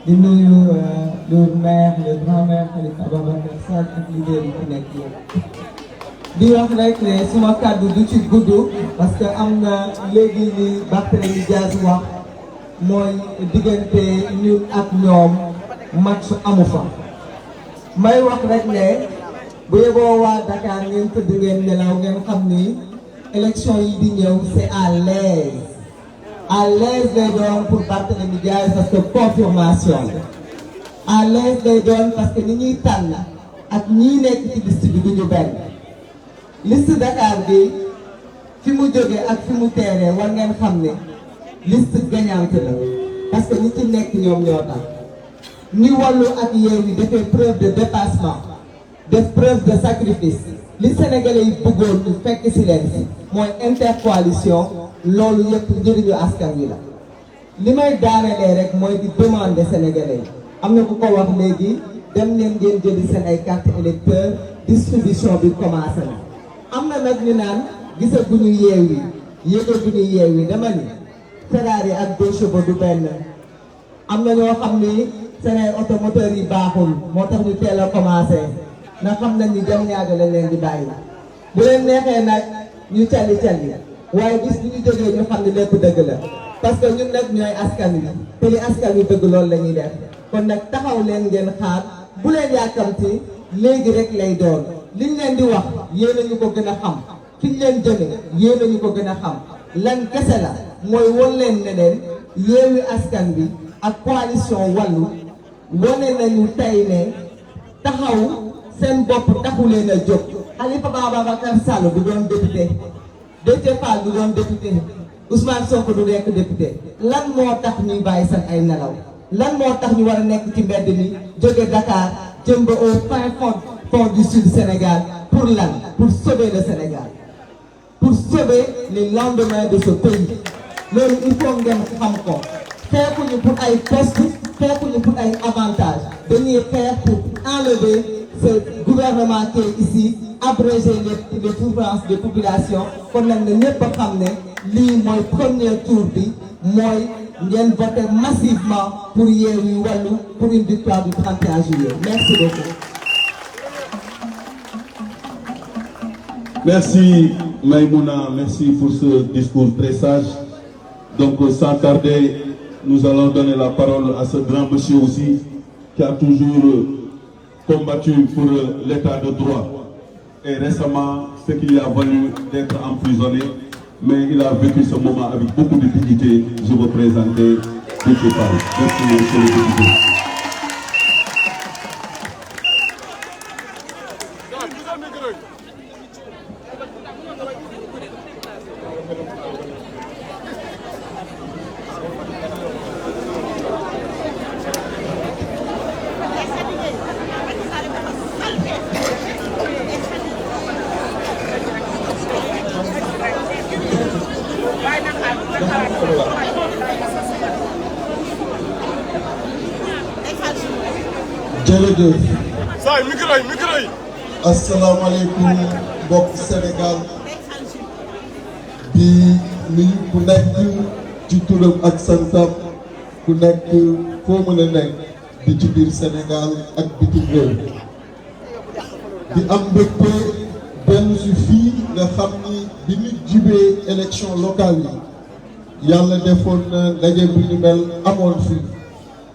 di nuyu le maire le grand maire Khalifa Ababacar Sall ak leader yi fi nekk yëpp di wax rek ne suma kàddu du ci gudd parce que am na léegi ni Barthélémy Dias wax mooy diggante ñun ak ñoom match amu fa may wax rek ne bu yeboo waa Dakar ngeen tëdd ngeen nelaw ngeen xam ni élection yi di ñëw c'est à l'aise lay doon pour Barthélémy Dias parce que confirmation à l'aise lay doon parce que ni ñuy tànn ak ñii nekk ci liste bi du ñu benn liste Dakar bi fi mu jógee ak fi mu teeree war ngeen xam ne liste gagnante la parce que ñi ci nekk ñoom ñoo tax ni Wallu ak Yewwi defee preuve de dépassement def preuve de sacrifice li Sénégalais yi bëggoon ñu fekk si leen si mooy intercoalition loolu yëpp njëriñu askan wi la li may daanelee rek mooy di demander Sénégalais yi am na ku ko wax léegi dem leen ngeen jëli seen ay carte électeur distribution bi commencé na am na nag ñu naan gisaguñu Yewwi yëgaguñu Yewwi dama ni Ferrari ak deux chevaux du benn am na ñoo xam ni seen ay automoteur yi baaxul moo tax ñu teel a commencé ndax xam nañ ni jam ñaaga lañ leen di bàyyi bu leen neexee nag ñu cali waaye bis bu ñu jógee ñu xam ne lépp dëgg la parce que ñun nag ñooy askan wi te li askan wi dëgg loolu la ñuy def kon nag taxaw leen ngeen xaar bu leen yàkkamti léegi rek lay doon liñ leen di wax yéen a ñu ko gën a xam fiñ leen jëme yéen a ñu ko gën a xam lan kese la mooy won leen ne leen Yewwi Askan Wi ak coalition Wallu wane nañu tey ne taxaw seen bopp taxu leen a jóg. Khalifa Ababacar Sall du doon député Déthié Fall du doon député Ousmane Sonko du nekk député lan moo tax ñuy bàyyi seen ay nelaw lan moo tax ñu war a nekk ci mbedd mi jóge Dakar jëm ba au fin fond du sud Sénégal pour lan pour sauver le Sénégal pour sauver les lendemains de ce pays loolu il faut ngeen xam ko xeexuñu pour ay poste xeexuñu pour ay avantages dañuy xeex pour enlever ce gouvernement qui est ici abréger les souffrances des populations kon nag ne ñëpp a xam ne lii mooy premier tour bi mooy ngeen voter massivement pour Yewwi Wallu pour une victoire du 31 juillet. Merci beaucoup. Merci Maïmouna, merci pour ce discours très sage. Donc sans tarder, nous allons donner la parole à ce grand monsieur aussi qui a toujours combattu pour l'état de droit. Et récemment, ce qui lui a valu d'être emprisonné, mais il a vécu ce moment avec beaucoup de dignité. Je vous présente Déthié Fall. Merci, monsieur le député. jërëjëf. saa yi micro yi. asalaamaaleykum mbokk Sénégal di nuyu ku nekk ci turam ak santam ku nekk foo mën a nekk di ci biir Sénégal ak bitim réew di am mbégte benn si fii nga xam ni bi ñu jibee élection locale yi yàlla defoon na ndaje bu ñu mel amoon fii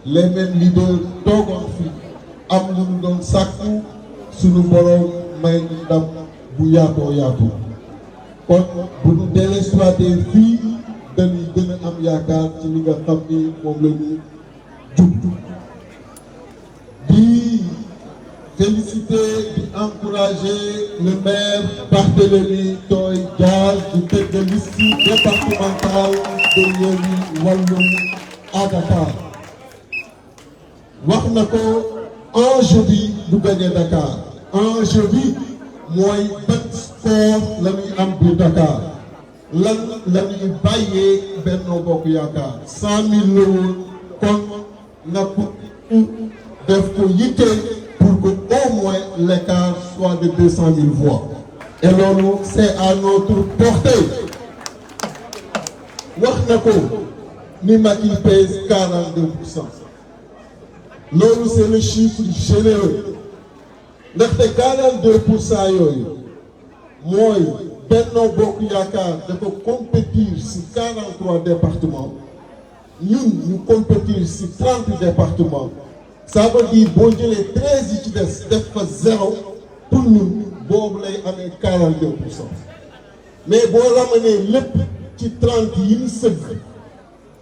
les mêmes leaders toogoon fii am lu ñu doon sàkku suñu borom may ndam bu yaatoo yaatu kon bu ñu dellusiwaatee fii dañuy gën a am yaakaar ci li nga xam ni moom la ñu jub di féliciter di encourager le maire Barthélémy Toye Dias du tête de liste départementale de Yewwi Wallu à Dakar wax na ko enjeu bi du gagné Dakar enjeu bi mooy ban score la ñuy am biir Dakar lan la ñuy bàyyee Benno Bokk Yaakaar 100 000 la woon kon nga ko def ko yitte pour que au moins l'écart soit de 200 000 voix et loolu c'est à notre portée wax na ko ni Macky pèse 42%. loolu c'est le chiffre généreux ndaxte 42% yooyu mooy Benno Bokk Yaakaar dafa compétir ci 43 départements ñun ñu compétir ci 30 départements ça veut dire boo jëlee 13 yi ci des def fa 0 pour ñun boobu lay amee 42%. mais boo ramené lépp ci 30 yi ñu sëgg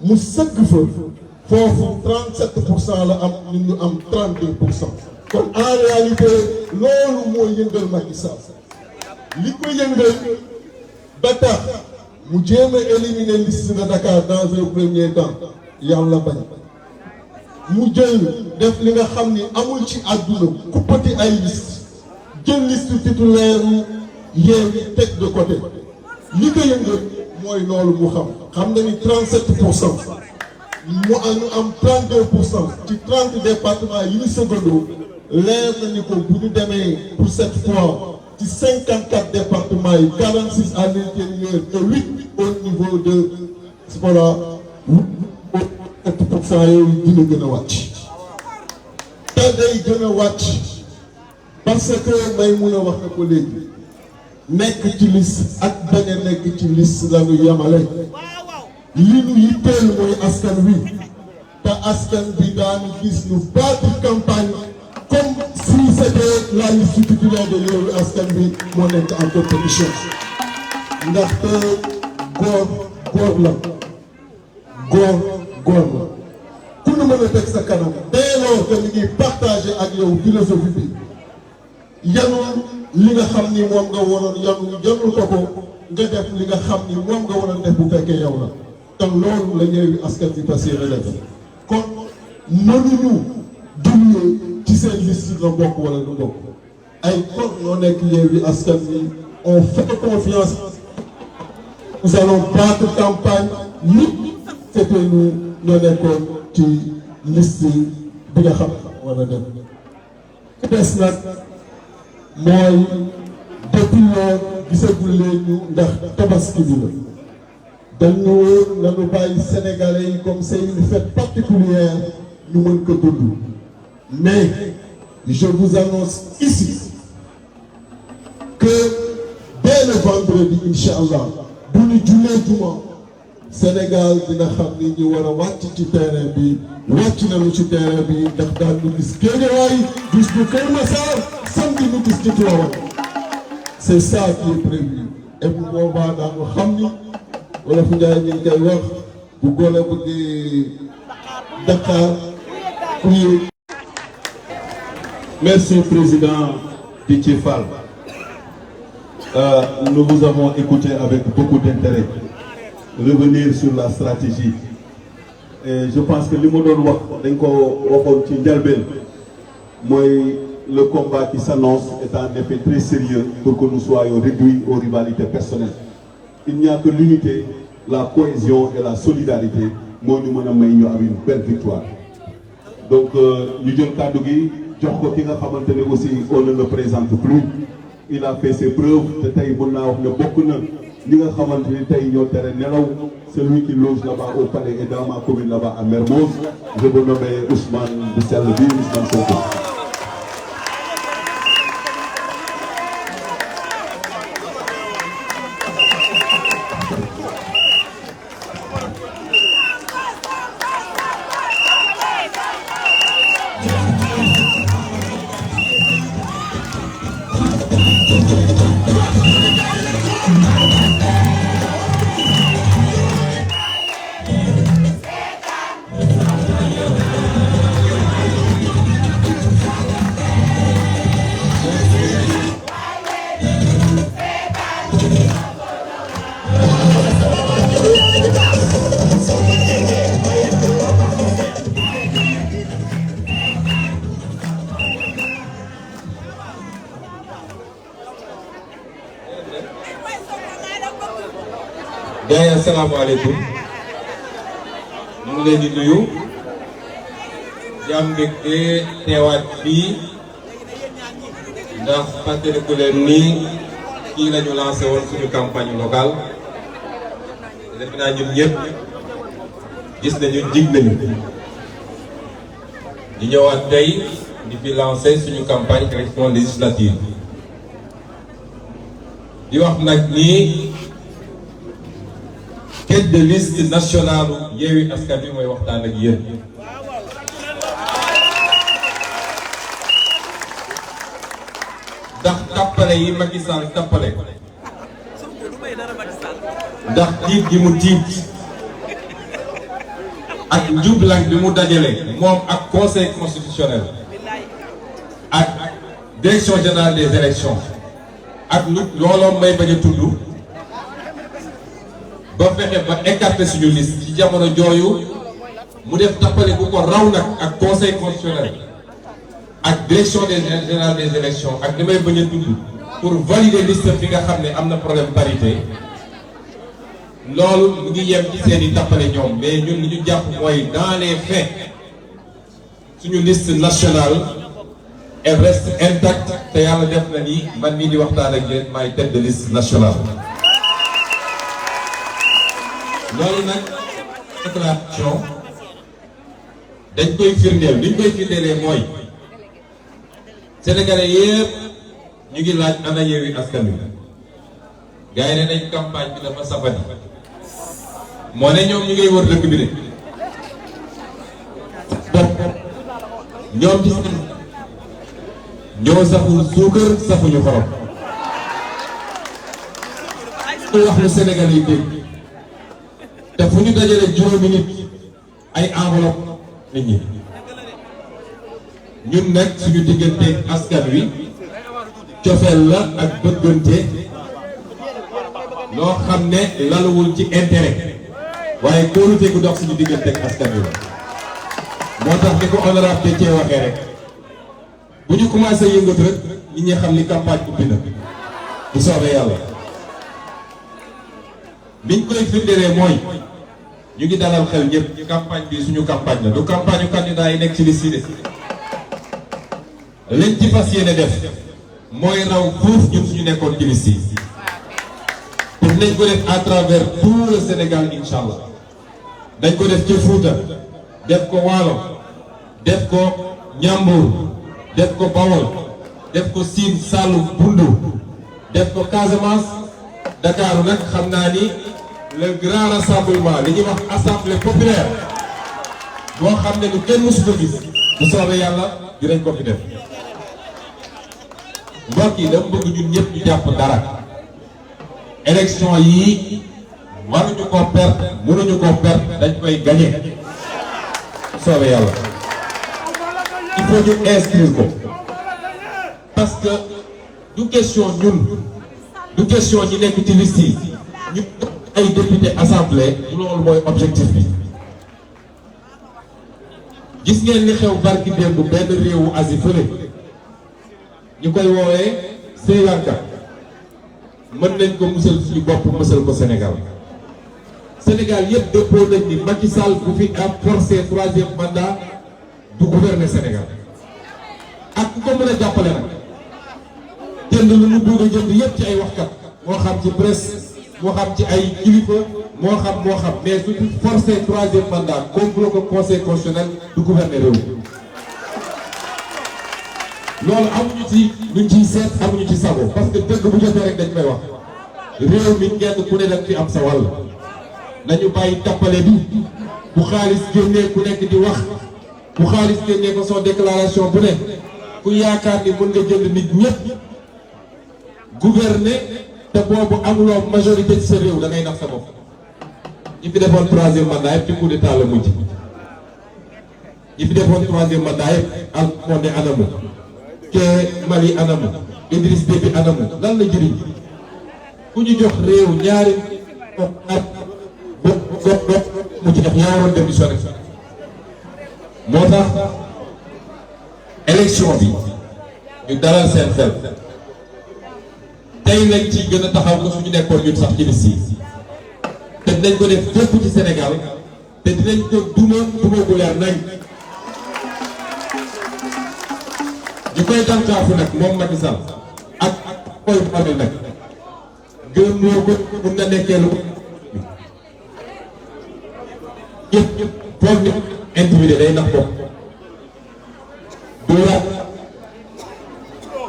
mu sëgg fa foofu 37% la am ñun ñu am 32%. kon en réalité loolu moo yëngal Macky Sall li ko yëngal ba tax mu jéem a éliminer liste de Dakar dans un premier temps yàlla bañ mu jël def li nga xam ni amul ci àdduna kuppati ay liste jël liste titulaire Yewwi teg de côté li ko yëngal mooy loolu mu xam na ni 37%. mu am 32% ci 30 départements yi ñu sëgandoo leer na ni ko bu ñu demee pour cette fois ci 54 départements yi 46 à l'intérieur et 8 au niveau de voilà 7% yooyu dina gën a wàcc. te day gën a wàcc parce que may mun a wax na ko léegi nekk ci liste ak bañ a nekk ci liste la ñu yamale. li ñu yitteel mooy askan wi te askan bi daan gis ñu battre campagne comme si c'était la liste titulaire de Yewwi Askan Wi moo nekk en compétition ndaxte góor la ku nu mën a teg sa kanam dès lors que ñu ngi partagé ak yow philosophie bi yanul li nga xam ni moom nga waroon yanul ko nga def li nga xam ni moom nga waroon def bu fekkee yow la donc loolu la Yewwi Askan Wi passé relève kon mënuñu duñu ci seen liste la bokk wala du bokk ay kon ñoo nekk Yewwi Askan Wi on fait confiance nous allons battre campagne nit c'était nous ñoo nekkoon ci liste bi nga xam war a def des nag mooy depuis loolu gisagul leen ñu ndax tabaski bi la dañu nañu bàyyi sénégalais yi comme c'est une fête particulière ñu mën ko dund mais je vous annonce ici que dès le vendredi inchallah bu ñu jullee juma Sénégal dina xam ni ñu war a wàcc ci terrain bi wàcc nañu ci terrain bi ndax daan ñu gis Guédiawaye gis bu Kër Massar samedi ñu gis ci Tivaouane c'est ça qui est prévu et bu boobaa daanu xam ni wala fu Njaay ñu ngi koy wax bu gone bëgg Dakar kuy. Merci Président Déthié Fall. Nous vous avons écouté avec beaucoup d'intérêt. Revenir sur la stratégie. Et je pense que li ma doon wax dañ ko waxoon ci njëlbeen mooy le combat qui s'annonce est en effet très sérieux pour que nous soyons réduits aux rivalités personnelles. Il n'y a que l'unité, la cohésion et la solidarité moo ñu mën a may ñu am une belle victoire. Donc ñu jël kàddu gi jox ko ki nga xamante ne aussi on ne le présente plus. Il a fait ses preuves te tey mën naa wax ne bokk na ñi nga xamante ni tey ñoo tere nelaw celui qui loge là-bas au palais et dans ma commune là-bas à Mermoz je veux nommer Ousmane de Sell bi Ousmane Sonko. Gaay asalaamaaleykum ñu ngi leen di nuyu di am mbégte teewaat fii ndax fàttaliku leen nii kii la ñu lancé woon suñu campagne locale defe naa ñun ñëpp gis nañu jig nañu ñu ñëwaat tey di fi lancé suñu campagne élection législative di wax nag nii tête de liste nationale Yewwi Askan Wi mooy waxtaan ak yéen ndax tappale yi Macky Sall tappale ndax tiit gi mu tiit ak njublang bi mu dajale moom ak conseil constitutionnel ak direction générale des élections ak looloo may bañ a tudd ba fexe ba écarté suñu liste ci jamono jooyu mu def tappale bu ko raw nag ak conseil constitutionnel ak direction générale des élections ak li may bañ a tudd pour valider liste fi nga xam ne am na problème parité loolu mu ngi yem ci seen i tappale ñoom mais ñun li ñu jàpp mooy dans les faits suñu liste nationale elle reste intacte te yàlla def na ni man mii di waxtaan ak yéen maay tête de liste nationale. loolu nag déclaration dañ koy firndeel li ñu koy firndeelee mooy sénégalais yëpp ñu ngi laaj ana Yewwi Askan Wi gars yi ne nañ campagne bi dafa safadi moo ne ñoom ñu ngay wër dëkk bi de ñoom ci seen ñoo saful suukar safuñu xorom ñu wax lu Sénégal yi dégg te fu ñu dajale juróomi nit ay enveloppe nit ñi ñun nag suñu diggante askan wi cofeel la ak bëggante loo xam ne laluwul ci intérêt waaye kóolute gu dox suñu diggante ak askan wi moo tax ni ko honorable de cee waxee rek bu ñu commencé yëngatu rek nit ñi xam ni campagne ubbi na bu soobee yàlla liñ koy firndelee mooy ñu ngi dalal xel ñëpp campagne bi suñu campagne la du campagne yu candidat yi nekk ci liste yi lañ ci fas yéene def mooy raw fuuf ñun suñu nekkoon ci liste yi te dinañ ko def à travers tout le Sénégal incha allah dañ ko def ci Fouta def ko Waalo def ko Ñambur def ko Bawol def ko Sine Saloum Bundu def ko Casamance Dakar nag xam naa ni le grand rassemblement li ñuy wax assemblée populaire boo xam ne lu kenn mësu ko gis bu soobee yàlla dinañ ko fi def mbokk yi dama bëgg ñun ñëpp ñu jàpp dara élection yii waruñu ko perte mënuñu ko perte dañ koy gagné bu soobee yàlla il faut ñu inscrire ko parce que du question ñun du question ñi nekk ci liste yi ñu ay député assemblée loolu mooy objectif bi gis ngeen li xew barki démb benn réewu Asie fële ñu koy woowee Sri Lanka mën nañ ko musal suñu bopp musal ko Sénégal Sénégal yëpp dëppoo nañ ni Macky Sall bu fi am forcé 3e mandat du gouverner Sénégal ak ku ko mën a jàppale nag jënd lu mu bëgg a jënd yëpp ci ay waxkat moo xam ci presse moo xam ci ay kilifa moo xam mais su ñu forcé 3e mandat complot ko conseil constitutionnel du gouverner réew loolu amuñu ci luñ ciy seet amuñu ci sago parce que dëgg bu jotee rek dañ koy wax réew mi kenn ku ne dañ fi am sa wàll nañu bàyyi tappale bi bu xaalis génnee ku nekk di wax bu xaalis génnee ko son déclaration bu ne ku yaakaar ni mën nga jënd nit ñëpp gouverner te boobu amuloo majorité ci sa réew da ngay nax sa bopp ñi fi defoon 3e mandat yëpp ci coup d'état la mujj ñi fi defoon 3e mandat yëpp al Condé anamu ke Mali anamu Idriss Déby anamu lan la jëriñ ku ñu jox réew ñaari at mu ci def ñaaroon démissionné moo tax élection bi ñu dalal seen xel tey lañ ci gën a taxaw ko suñu nekkoon ñun sax ci liste yi te dinañ ko def fépp ci Sénégal te dinañ ko duma bu leer nañ ñu koy dànkaafu nag moom Macky Sall ak koy xamee nag gëm loo ko mun na nekkee lu ñëpp foog ni intimidé day nax bopp dóoraat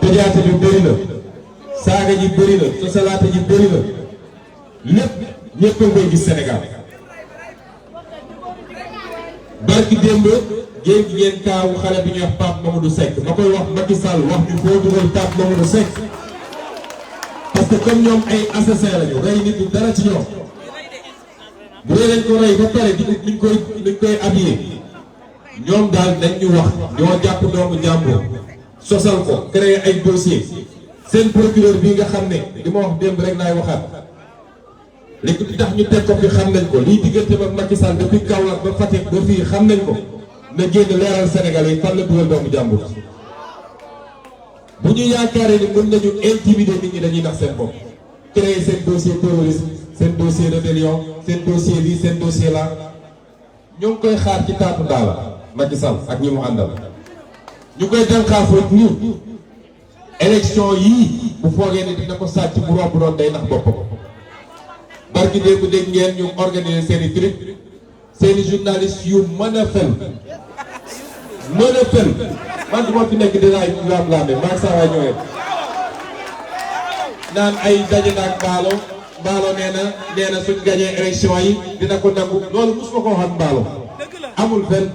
tëjaate bi bëri na saaga ji bëri na sosalaate ji bëri na lépp ñëpp a koy gis Sénégal barki démb géej gi ngeen kaawu xale bi ñuy wax Pape Mamadou Seck ma koy wax Macky Sall wax ni foo dugal Pape Mamadou Seck parce que comme ñoom ay assassin lañu rey nit ñi dara ci ñoom bu dee dañ ko rey ba pare di nuñ koy habillé ñoom daal dañ ñu wax ñoo jàpp doomu jàmbur sosal ko créer ay dossier seen procureur bii nga xam ne li ma wax démb rek naay waxaat léegi li tax ñu teg ko fi xam nañ ko lii diggante ba Macky Sall depuis Kaolack ba Fatick ba fii xam nañ ko na génn leeral Sénégalais yi fan la dugal doomu jàmbur bu ñu yaakaaree ni mën nañu intimider nit ñi dañuy nax seen bopp créer seen dossier terrorisme seen dossier rébellion seen dossier lii seen dossier là ñoo ngi koy xaar ci taatu daala Macky Sall ak ñi mu àndal ñu koy dem xaar foofu nii élection yii bu foogee ne dina ko sàcc bu romb doon day nax boppam barki dégg ngeen ñu organiser seen i truc seen i journalistes yu mën a fen man du ma fi nekk dinaay laam-laame maag saa waay ñëwee naan ay daje naag Mballo nee na suñ gagné élection yi dina ko nangu loolu mos ma ko waxaat Mballo amul fenn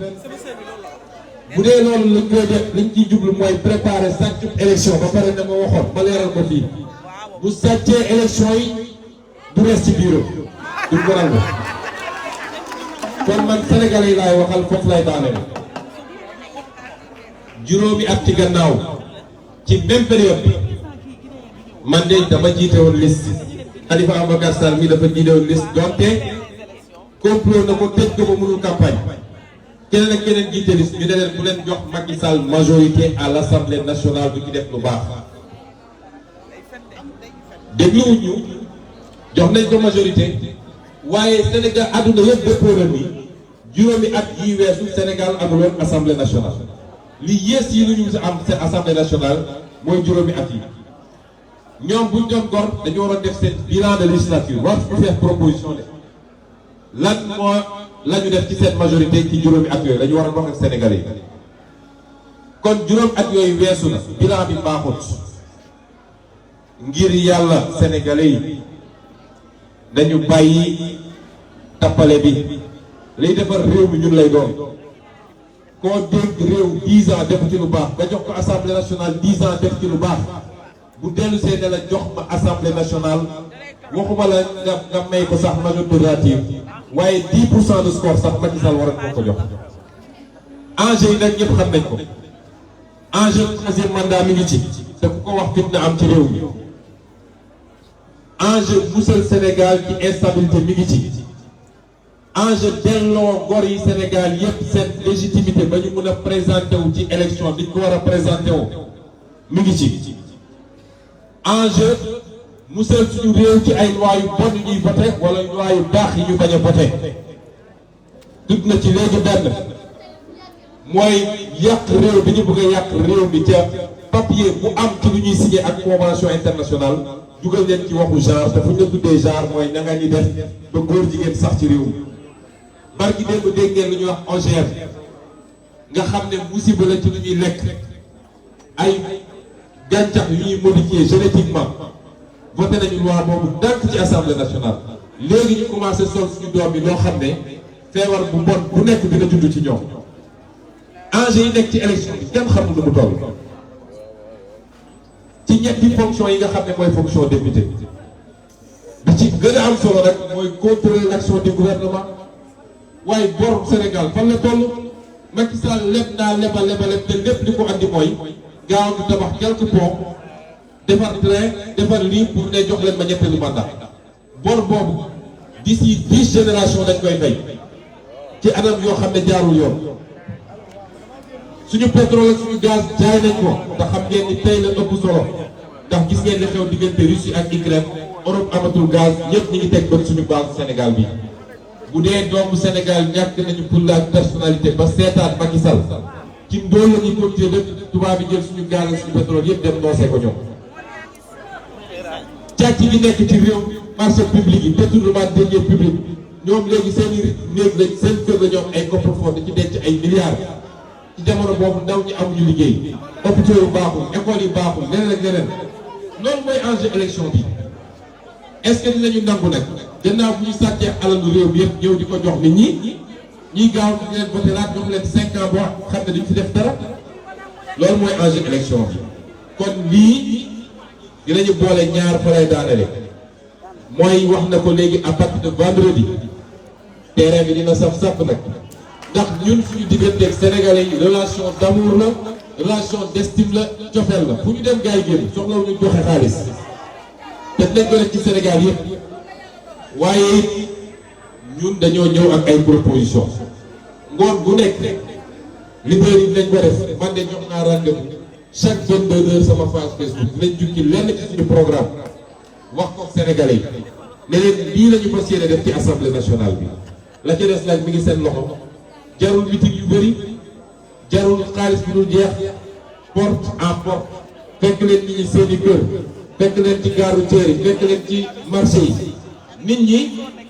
bu dee loolu lañ koy def liñ ciy jublu mooy préparer sàccu élection ba pare na ma waxoon ma leeral ko fii bu sàccee élection yi du res ci bureau du ko nangu kon man Sénégalais yi laay waxal foofu lay daaneel juróomi at ci gannaaw ci même période bi man de dama jiite woon liste Khalifa Ababacar Sall mi dafa jiite woon liste donte complot na ko tëj ko ba mënul campagne keneen ak keneen jiite liste ñu ne leen bu leen jox Macky Sall majorité à l'Assemblée nationale bu ci def lu baax dégluwuñ ñu jox nañ ko majorité waaye Sénégal àdduna yëpp dëppoo na ni juróomi at yi weesu Sénégal amuloon Assemblée nationale li yées yi lu ñu am seen Assemblée nationale mooy juróomi at yi ñoom buñ doon gor dañu waroon def seen bilan de législature war fu faire proposition de lan moo la ñu def ci seen majorité ci juróomi at yooyu dañu waroon wax ak Sénégalais yi kon juróom at yooyu weesu na bilan bi baaxut ngir yàlla Sénégalais yi dañu bàyyi tappale bi liy defar réew mi ñun lay doon koo dégg réew 10 ans def ci lu baax ba jox ko assemblée nationale 10 ans def ci lu baax bu dellu see ne la jox ma assemblée nationale waxuma la nga may ko sax majorité relative waaye 10% de score sax Macky Sall waroon ko jox. enjeu yi nag ñëpp xam nañ ko enjeu troisième mandat mi ngi ci te ku ko wax fitna am ci réew mi enjeu musal Sénégal ci instabilité mi ngi ci. enjeu delloo gor yi Sénégal yépp seen légitimité ba ñu mën a présenté wu ci élection bi ñu ko war a présenté wu mi ngi ci enjeu musal suñu réew ci ay loi yu bon ñuy voté wala loi yu baax yi ñu bañ a voté tudd na ci léegi benn mooy yàq réew bi ñu bëgg a yàq réew mi ca papier bu am ci lu ñuy signé ak convention internationale dugal leen ci waxu genre te fu ñu la tuddee genre mooy na nga ñu def ba góor jigéen sax ci réew mi barki démb dégg ngeen lu ñuy wax OGM nga xam ne musiba la ci lu ñuy lekk ay gàncax yu ñuy modifié génétiquement voté nañu loi boobu dànk ci assemblée nationale léegi ñu commencé sol suñu doom yi loo xam ne feebar bu bon bu nekk dina judd ci ñoom enjeu yi nekk ci élection bi kenn xamul lu mu toll ci ñetti fonction yi nga xam ne mooy fonction député bi ci gën a am solo nag mooy contrôler l'action du gouvernement waaye bor Sénégal fan la toll Macky Sall leb naa leba te lépp li ko andi mooy gaaw di tabax quelques ponts defar train defar lii pour ne jox leen ma ñetteelu mandat bor boobu d'ici 10 générations dañ koy fay ci anam yoo xam ne jaarul yoon suñu pétrole ak suñu gaz jaay nañ ko te xam ngeen ni tey la ëpp solo ndax gis ngeen li xew diggante Russie ak Ukraine Europe amatul gaz ñëpp ñi ngi teg bët suñu base Sénégal bi bu dee doomu Sénégal ñàkk nañu pour la personnalité ba seetaan Macky Sall ci ndóol la ñuy continuer dëkk tubaab bi jël suñu gaz ak suñu pétrole yëpp dem noosee ko ñoom càcc gi nekk ci réew marché public yi détournement de deniers publics ñoom léegi seen i néeg lañ seen kër la ñoom ay coffre-fort di ci denc ay milliards ci jamono boobu ndaw ñi amuñu liggéey hôpitaux yu baaxul école yi baaxul leneen ak leneen loolu mooy enjeu élection bi est-ce que dinañu nangu nag gannaaw bu ñu sàccee alalu réew mi yëpp ñëw di ko jox nit ñi ñuy gaaw di leen voté laat jox leen 5 ans boo xam ne duñ fi def dara loolu mooy enjeu élection bi kon lii dinañu boole ñaar fa lay daanele mooy wax na ko léegi à partir de vendredi terrain bi dina saf-saf nag ndax ñun suñu digganteeg sénégalais yi relation d'amour la relation d'estime la cofeel la fu ñu dem gars yi génn soxlawu ñu joxe xaalis te dinañ ko def ci Sénégal yëpp waaye ñun dañoo ñëw ak ay proposition ngoon bu nekk leader yi dinañ ko def man de jox naa rendez-vous chaque 22 heures sama page Facebook dinañ jukki lenn ci suñu programme wax ko sénégalais yi ne leen lii la ñu fas yéene def ci assemblée nationale bi la ca des nag mi ngi seen loxo jarul meeting yu bëri jarul xaalis bi dul jeex porte en porte fekk leen nit ñi seeni kër fekk leen ci gare routière yi fekk leen ci marché yi nit ñi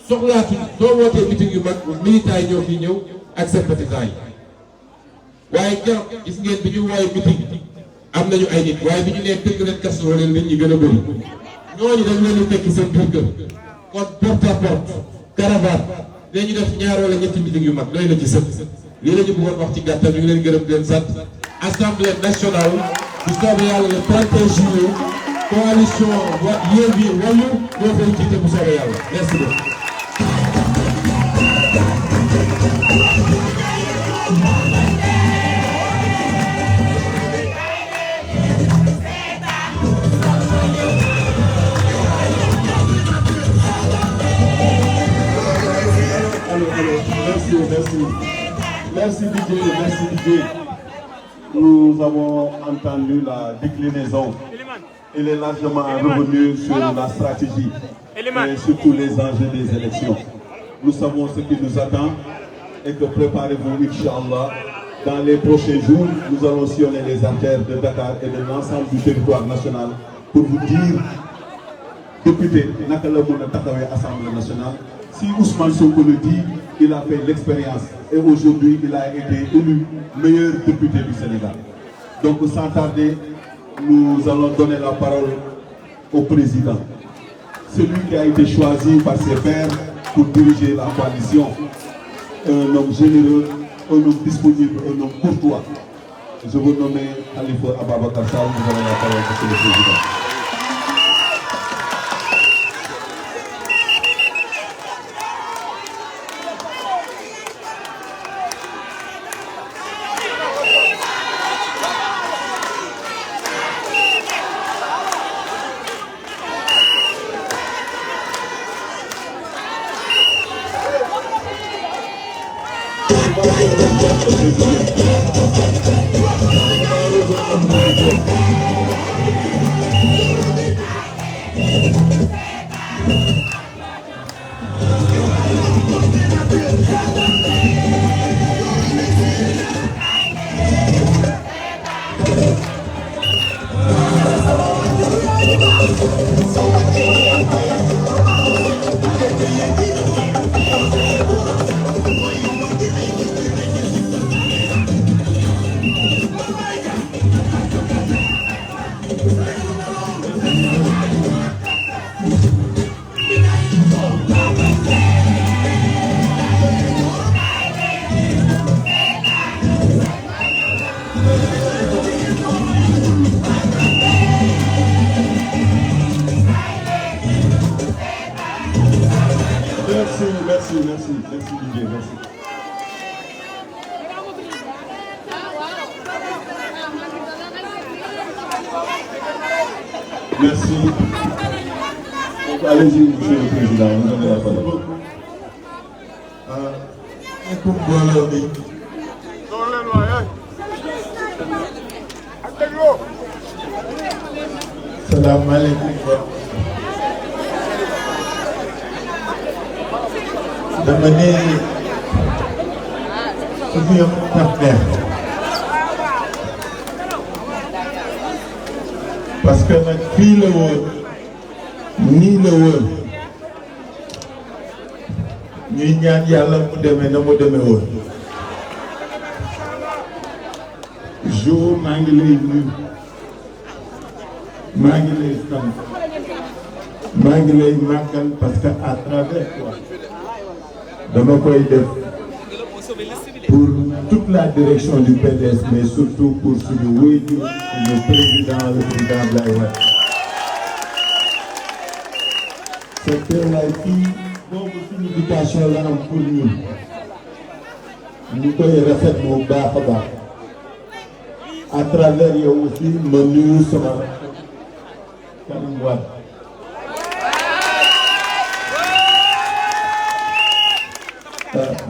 soxlaatuñ soo wootee meeting yu mag militants yi ñoo fi ñëw ak sympathisants yi waaye keroog gis ngeen bi ñu wooye meeting am nañu ay nit waaye bi ñu nee tëgg leen kaso leen nit ñi gën a bëri ñooñu dañ leen di fekk seen biir kër kon porte à porte caravane dañu def ñaar wala ñetti meeting yu mag doy na ci sëpp lii la ñu bëggoon wax ci gàttal ñu ngi leen gërëm di leen sant assemblée nationale bu soobee yàlla le 31 juillet coalition Yewwi Wallu ñoo koy jiite bu soobee yàlla merci beaucoup. Merci Didier. Nous avons entendu la déclinaison. Il est largement revenu sur la stratégie et surtout les enjeux des élections. Nous savons ce qui nous attend et que préparez-vous, Inch'Allah. Dans les prochains jours, nous allons sillonner les artères de Dakar et de l'ensemble du territoire national pour vous dire, député, naka la mën a taxawee Assemblée nationale. Si Ousmane Sonko le dit, il a fait l'expérience et aujourd'hui il a été élu meilleur député du Sénégal. Donc sans tarder, nous allons donner la parole au président. Celui qui a été choisi par ses pairs pour diriger la coalition. Un homme généreux, un homme disponible, un homme courtois. Je vous nomme Khalifa Ababacar Sall, vous avez la parole, monsieur le président. Merci Didier, merci. Merci. Donc, allez-y, monsieur le président, vous avez la parole. Salam alaikum. dama ne su fi yëpp tax neex parce que nag fii la woon nii la woon ñuy ñaan yàlla mu demee na mu demee woon Jo maa ngi lay nuyu maa ngi lay sant maa ngi lay màggal parce que à travers toi dama koy def pour toute la direction du PDS mais surtout pour suñu waajur suñu président le président Abdoulaye Wade. cette teewaay fii boobu signification la am pour ñun ñu koy rafet bu baax a baax à travers yow aussi ma nuyu sama Karim Wade.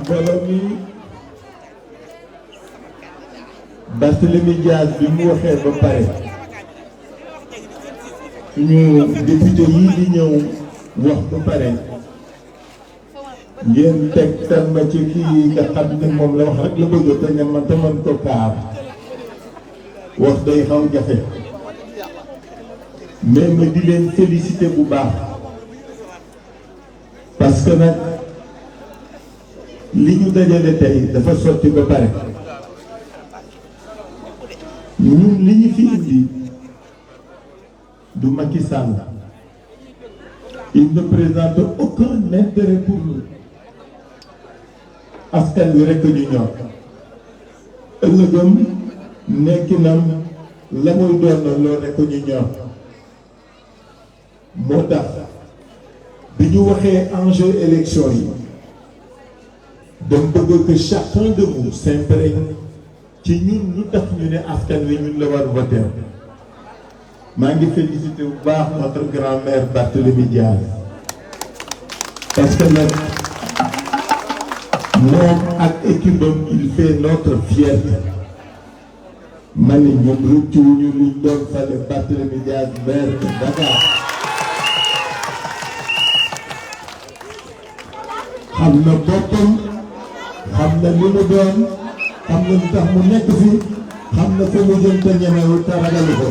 mbooloo mi Barthélémy Dias bi mu waxee ba pare suñu député yii di ñëw wax ba pare ngeen teg tan ma ci kii nga xam ne moom la wax rek la bëgg te nga man te mën ko kaar wax day xaw jafe mais ma di leen félicité bu baax parce que nag li ñu dajale tey dafa sotti ba pare ñun li ñu fi indi du Macky Sall il ne présente aucun intérêt pour nous askan wi rekk ñu ñor ëllëgam nekkinam la muy doon loolu rek ñu ñor moo tax bi ñu waxee enjeu élection yi dama bëgg que chacun de vous s'imprègne ci ñun lu tax ñu ne askan wi ñun la war voter maa ngi féliciter bu baax notre grand-mère Barthélémy Diaz parce que nag moom ak équipe am il fait notre fierté ma ni ñoom rëccu ñu luñ doon fale Barthélémy Diaz maire de Dakar xam na boppam xam na li mu doon xam na lu tax mu nekk fi xam na fa mu jëm te ñemewu te ragalu ko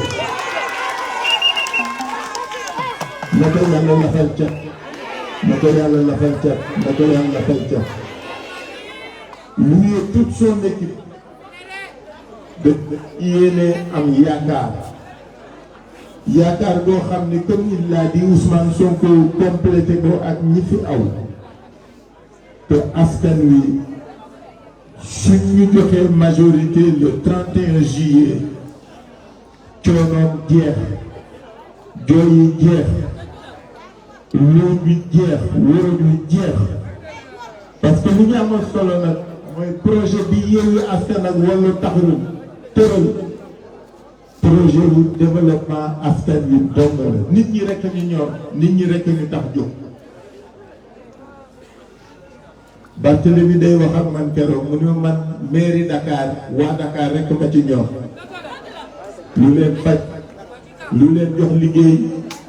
na ko yàlla lafal cat na ko yàlla lafal cat na ko yàlla lafal cat lui et toute son équipe de yéene am yaakaar boo xam ni comme il l'a dit Ousmane Sonko complété ko ak ñi fi aw te askan wi suñ ñu joxee majorité le 31 juillet coonoom jeex jooy yi jeex loolu bi jeex wóor bi jeex parce que li ñu amoon solo nag mooy projet bi Yewwi Askan ak Wallu Taxawu tëral projet bu développement askan wi dong la nit ñi rekk ñu ñor nit ñi rekk ñu tax jóg Barthélémy day wax ak man keroog mu ne man mairie Dakar waa Dakar rekk ma ci ñor lu leen faj lu leen jox liggéey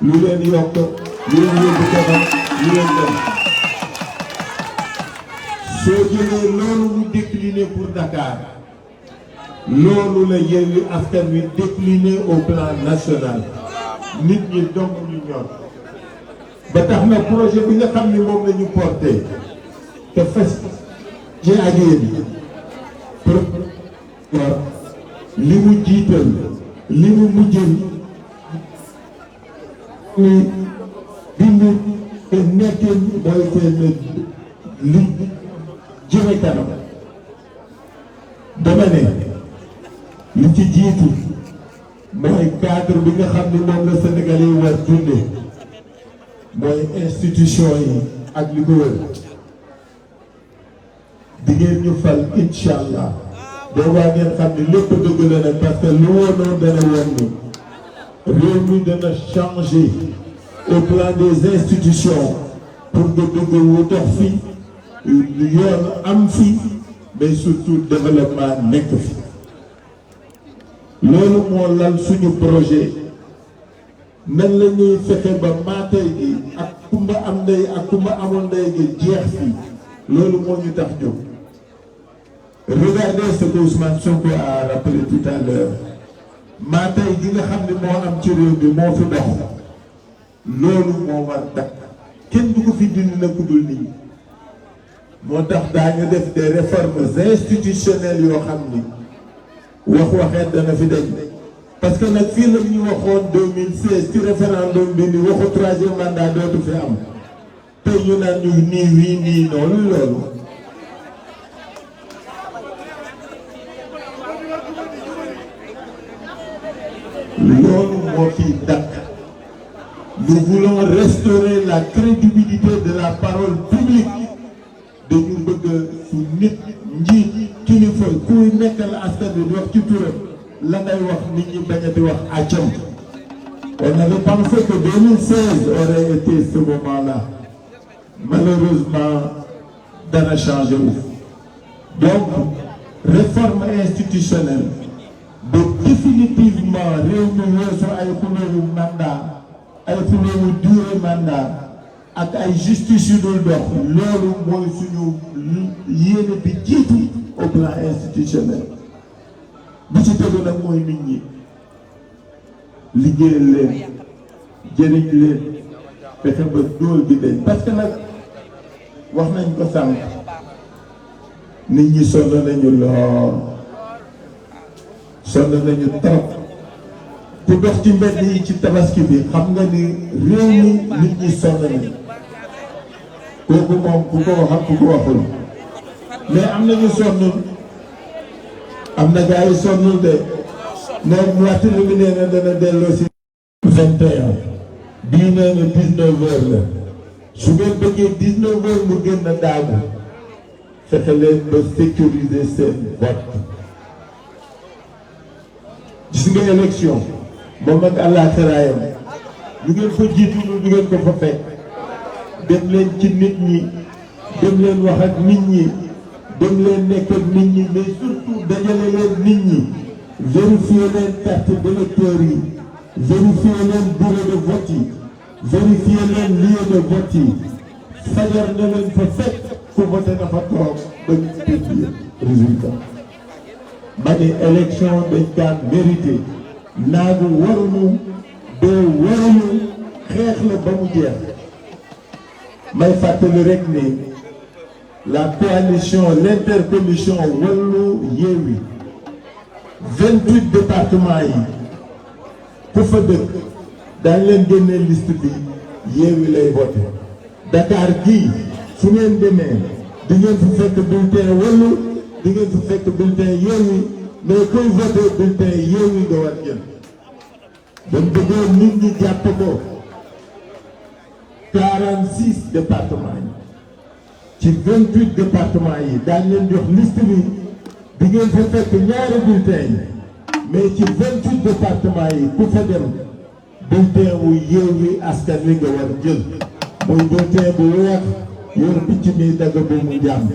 lu leen yokk lu leen yóbbu kanam lu leen dem soo jëlee loolu mu décliné pour Dakar loolu la Yewwi Askan Wi décliné au plan national nit ñi dong ñu ñor ba tax na projet bi nga xam ni moom la ñu porté te fas ci ak yéen pour li mu jiital li mu mujjal ni bindu te nekkin mooy seen li jëme kanam dama ne li ci jiitu mooy cadre bi nga xam ni moom la Sénégalais yi war dunde mooy institution yi ak li ko wër di ngeen ñu fal incha allah boobaa ngeen xam ni lépp dëgg la ne parce que lu woonoon dana woon ni réew mi dana changer au plan des institutions pour que dëgg wu dox fi yoon am fi mais surtout développement nekk fi loolu moo lal suñu projet nan la ñuy fexe ba maatay gi ak kumba am ndey ak kumba amul ndey gi jeex fi loolu moo ñu tax jóg. Regardez ce que Ousmane Sonko a rappelé tout à l'heure maatay gi nga xam ne moo am ci réew bi moo fi dox loolu moo war dakk kenn du ko fi dindi na ku dul nit ñi moo tax daañu def des réformes institutionnelles yoo xam ni waxeet dana fi dañ parce que nag fii la ñu waxoon 2016 ci référendum bi ni waxu troisième mandat dootu fi am tey ñu naan ñu nii wii nii noonu loolu loolu moo fi dakk nous voulons restaurer la crédibilité de la parole publique dañu bëgg su nit njiit kilifa kuy nekkal askan bi di wax ci turam la ngay wax nit ñi bañ a di wax àccam. On avait pensé que 2016 aurait été ce moment-là malheureusement dana changé wu donc réforme institutionnelle de définitivement réew mi weesu ay xulóowu mandat ay xulóowu durée mandat ak ay justice yu dul dox loolu mooy suñu yéene bi jiitu au plan institutionnel bi ci tegu nag mooy nit ñi liggéeyal leen jëriñ leen fexe ba dóol bi dañ parce que nag wax nañ ko sànq nit ñi sonn nañu lool sonn nañu trop ku dox ci mbedd yi ci tabaski bi xam nga ni réew mi nit ñi sonn nañu kooku moom ku ko wax ak ku ko waxul mais am nañu sonn am na gars yi sonnul de moom waxtu li mu nee na dana delloo si 21 bii nee na 19 heures la su ngeen bëggee 19 heures mu gën a daagu fexe leen ba sécuriser seen vote. gis nga élection moom ak àllaaxiraayam lu ngeen fa jiitu lu ngeen ko fa fekk dem leen ci nit ñi dem leen wax ak nit ñi dem leen nekk ak nit ñi mais surtout dajale leen nit ñi vérifier leen carte d'électeur yi vérifier leen bureau de vote yi vérifier leen lieu de vote yi fajar na leen fa fekk ku voté na fa toog ba ñu publier résultat. ma ne élection dañ kaa mérité naagu waruñu doo waruñu xeex la ba mu jeex. may fàttali rek ni la coalition l'intercommission Wallu Yewwi 28 départements yi ku fa dëkk daañ leen génne liste bi Yewwi lay voté. Dakar gii su ngeen demee di ngeen fi fekk bulletin Wallu di ngeen fi fekk bulletin Yewwi mais kuy voté bulletin Yewwi nga war jël. dañ bëggoon nit ñi jàpp ko 46 départements yi ci 28 départements yi daañ leen jox liste bi di ngeen fa fekk ñaari bulletin yi mais ci 28 départements yi ku fa dem bulletin wu Yewwi Askan Wi nga war jël muy bulletin bu weex yor picc mi dagg bu mu jàmm.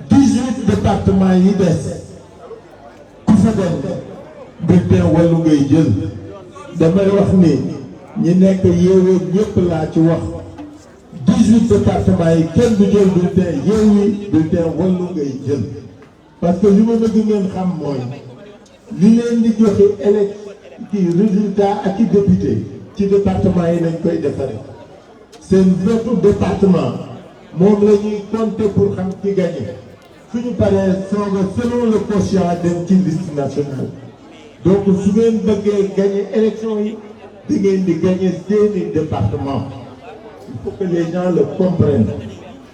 18 départements yi des ku fa dem bulletin Wallu ngay jël. damay wax ni ñi nekk Yewwi ñëpp laa ci wax 18 départements yi kenn du jël bulletin Yewwi bulletin Wallu ngay jël. parce que li ma bëgg ngeen xam mooy li leen di joxe résultat ak i député ci département yi lañ koy defaree seen vote département moom la ñuy compter pour xam ki gagné suñu paree sooga selon le quotient dem ci liste nationale. donc su ngeen bëggee gagné élection yi di ngeen di gagné seeni département. il faut que les gens le comprennent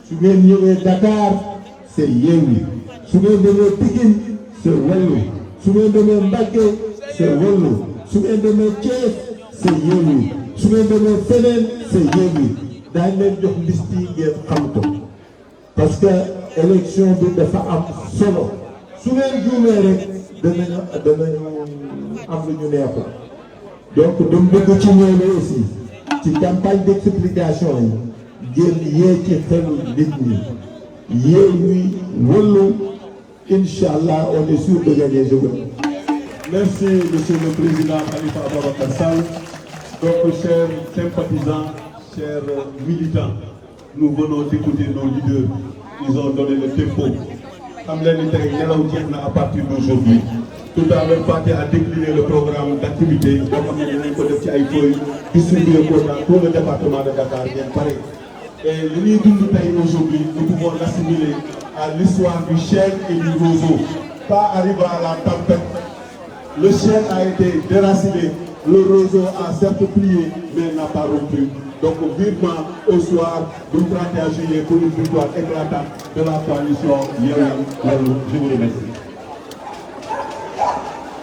su ngeen ñëwee Dakar c'est Yewwi su ngeen demee Pikine c'est Wallu su ngeen demee Mbacké c'est Wallu su ngeen demee Thiès c'est Yewwi su ngeen demee feneen c'est Yewwi daañu leen jox liste yi ngeen xam ko parce que élection bi dafa am solo su ngeen juumee rek danañu am lu ñu neexul donc dama bëgg ci ñoom aussi ci campagne d'explication yi ngeen yee ci xelu nit ñi Yewwi Wallu Inch'Allah on est sûr de gagner. Je vous remercie. Merci Monsieur le Président Khalifa Ababacar Sall. Donc chers sympathisants, chers militants, nous venons d'écouter nos leaders. Ils ont donné le tempo. Xam leen ni tey nelaw jeex na à partir d'aujourd'hui. Tout à l'heure Faty a décliné le programme d'activité boo xam ne dinañ ko def ci ay feuilles distribué ko dans tout le département de Dakar ngeen pare. Et li ñuy dund tey aujourd'hui nous pouvons l'assimiler à l'histoire du chêne et du roseau. Pas arrivé à la tempête. Le chêne a été déraciné, le roseau a certes plié, mais n'a pas rompu. Donc vivement au soir du 31 juillet pour une victoire éclatante de la coalition Yewwi Wallu. Je vous remercie.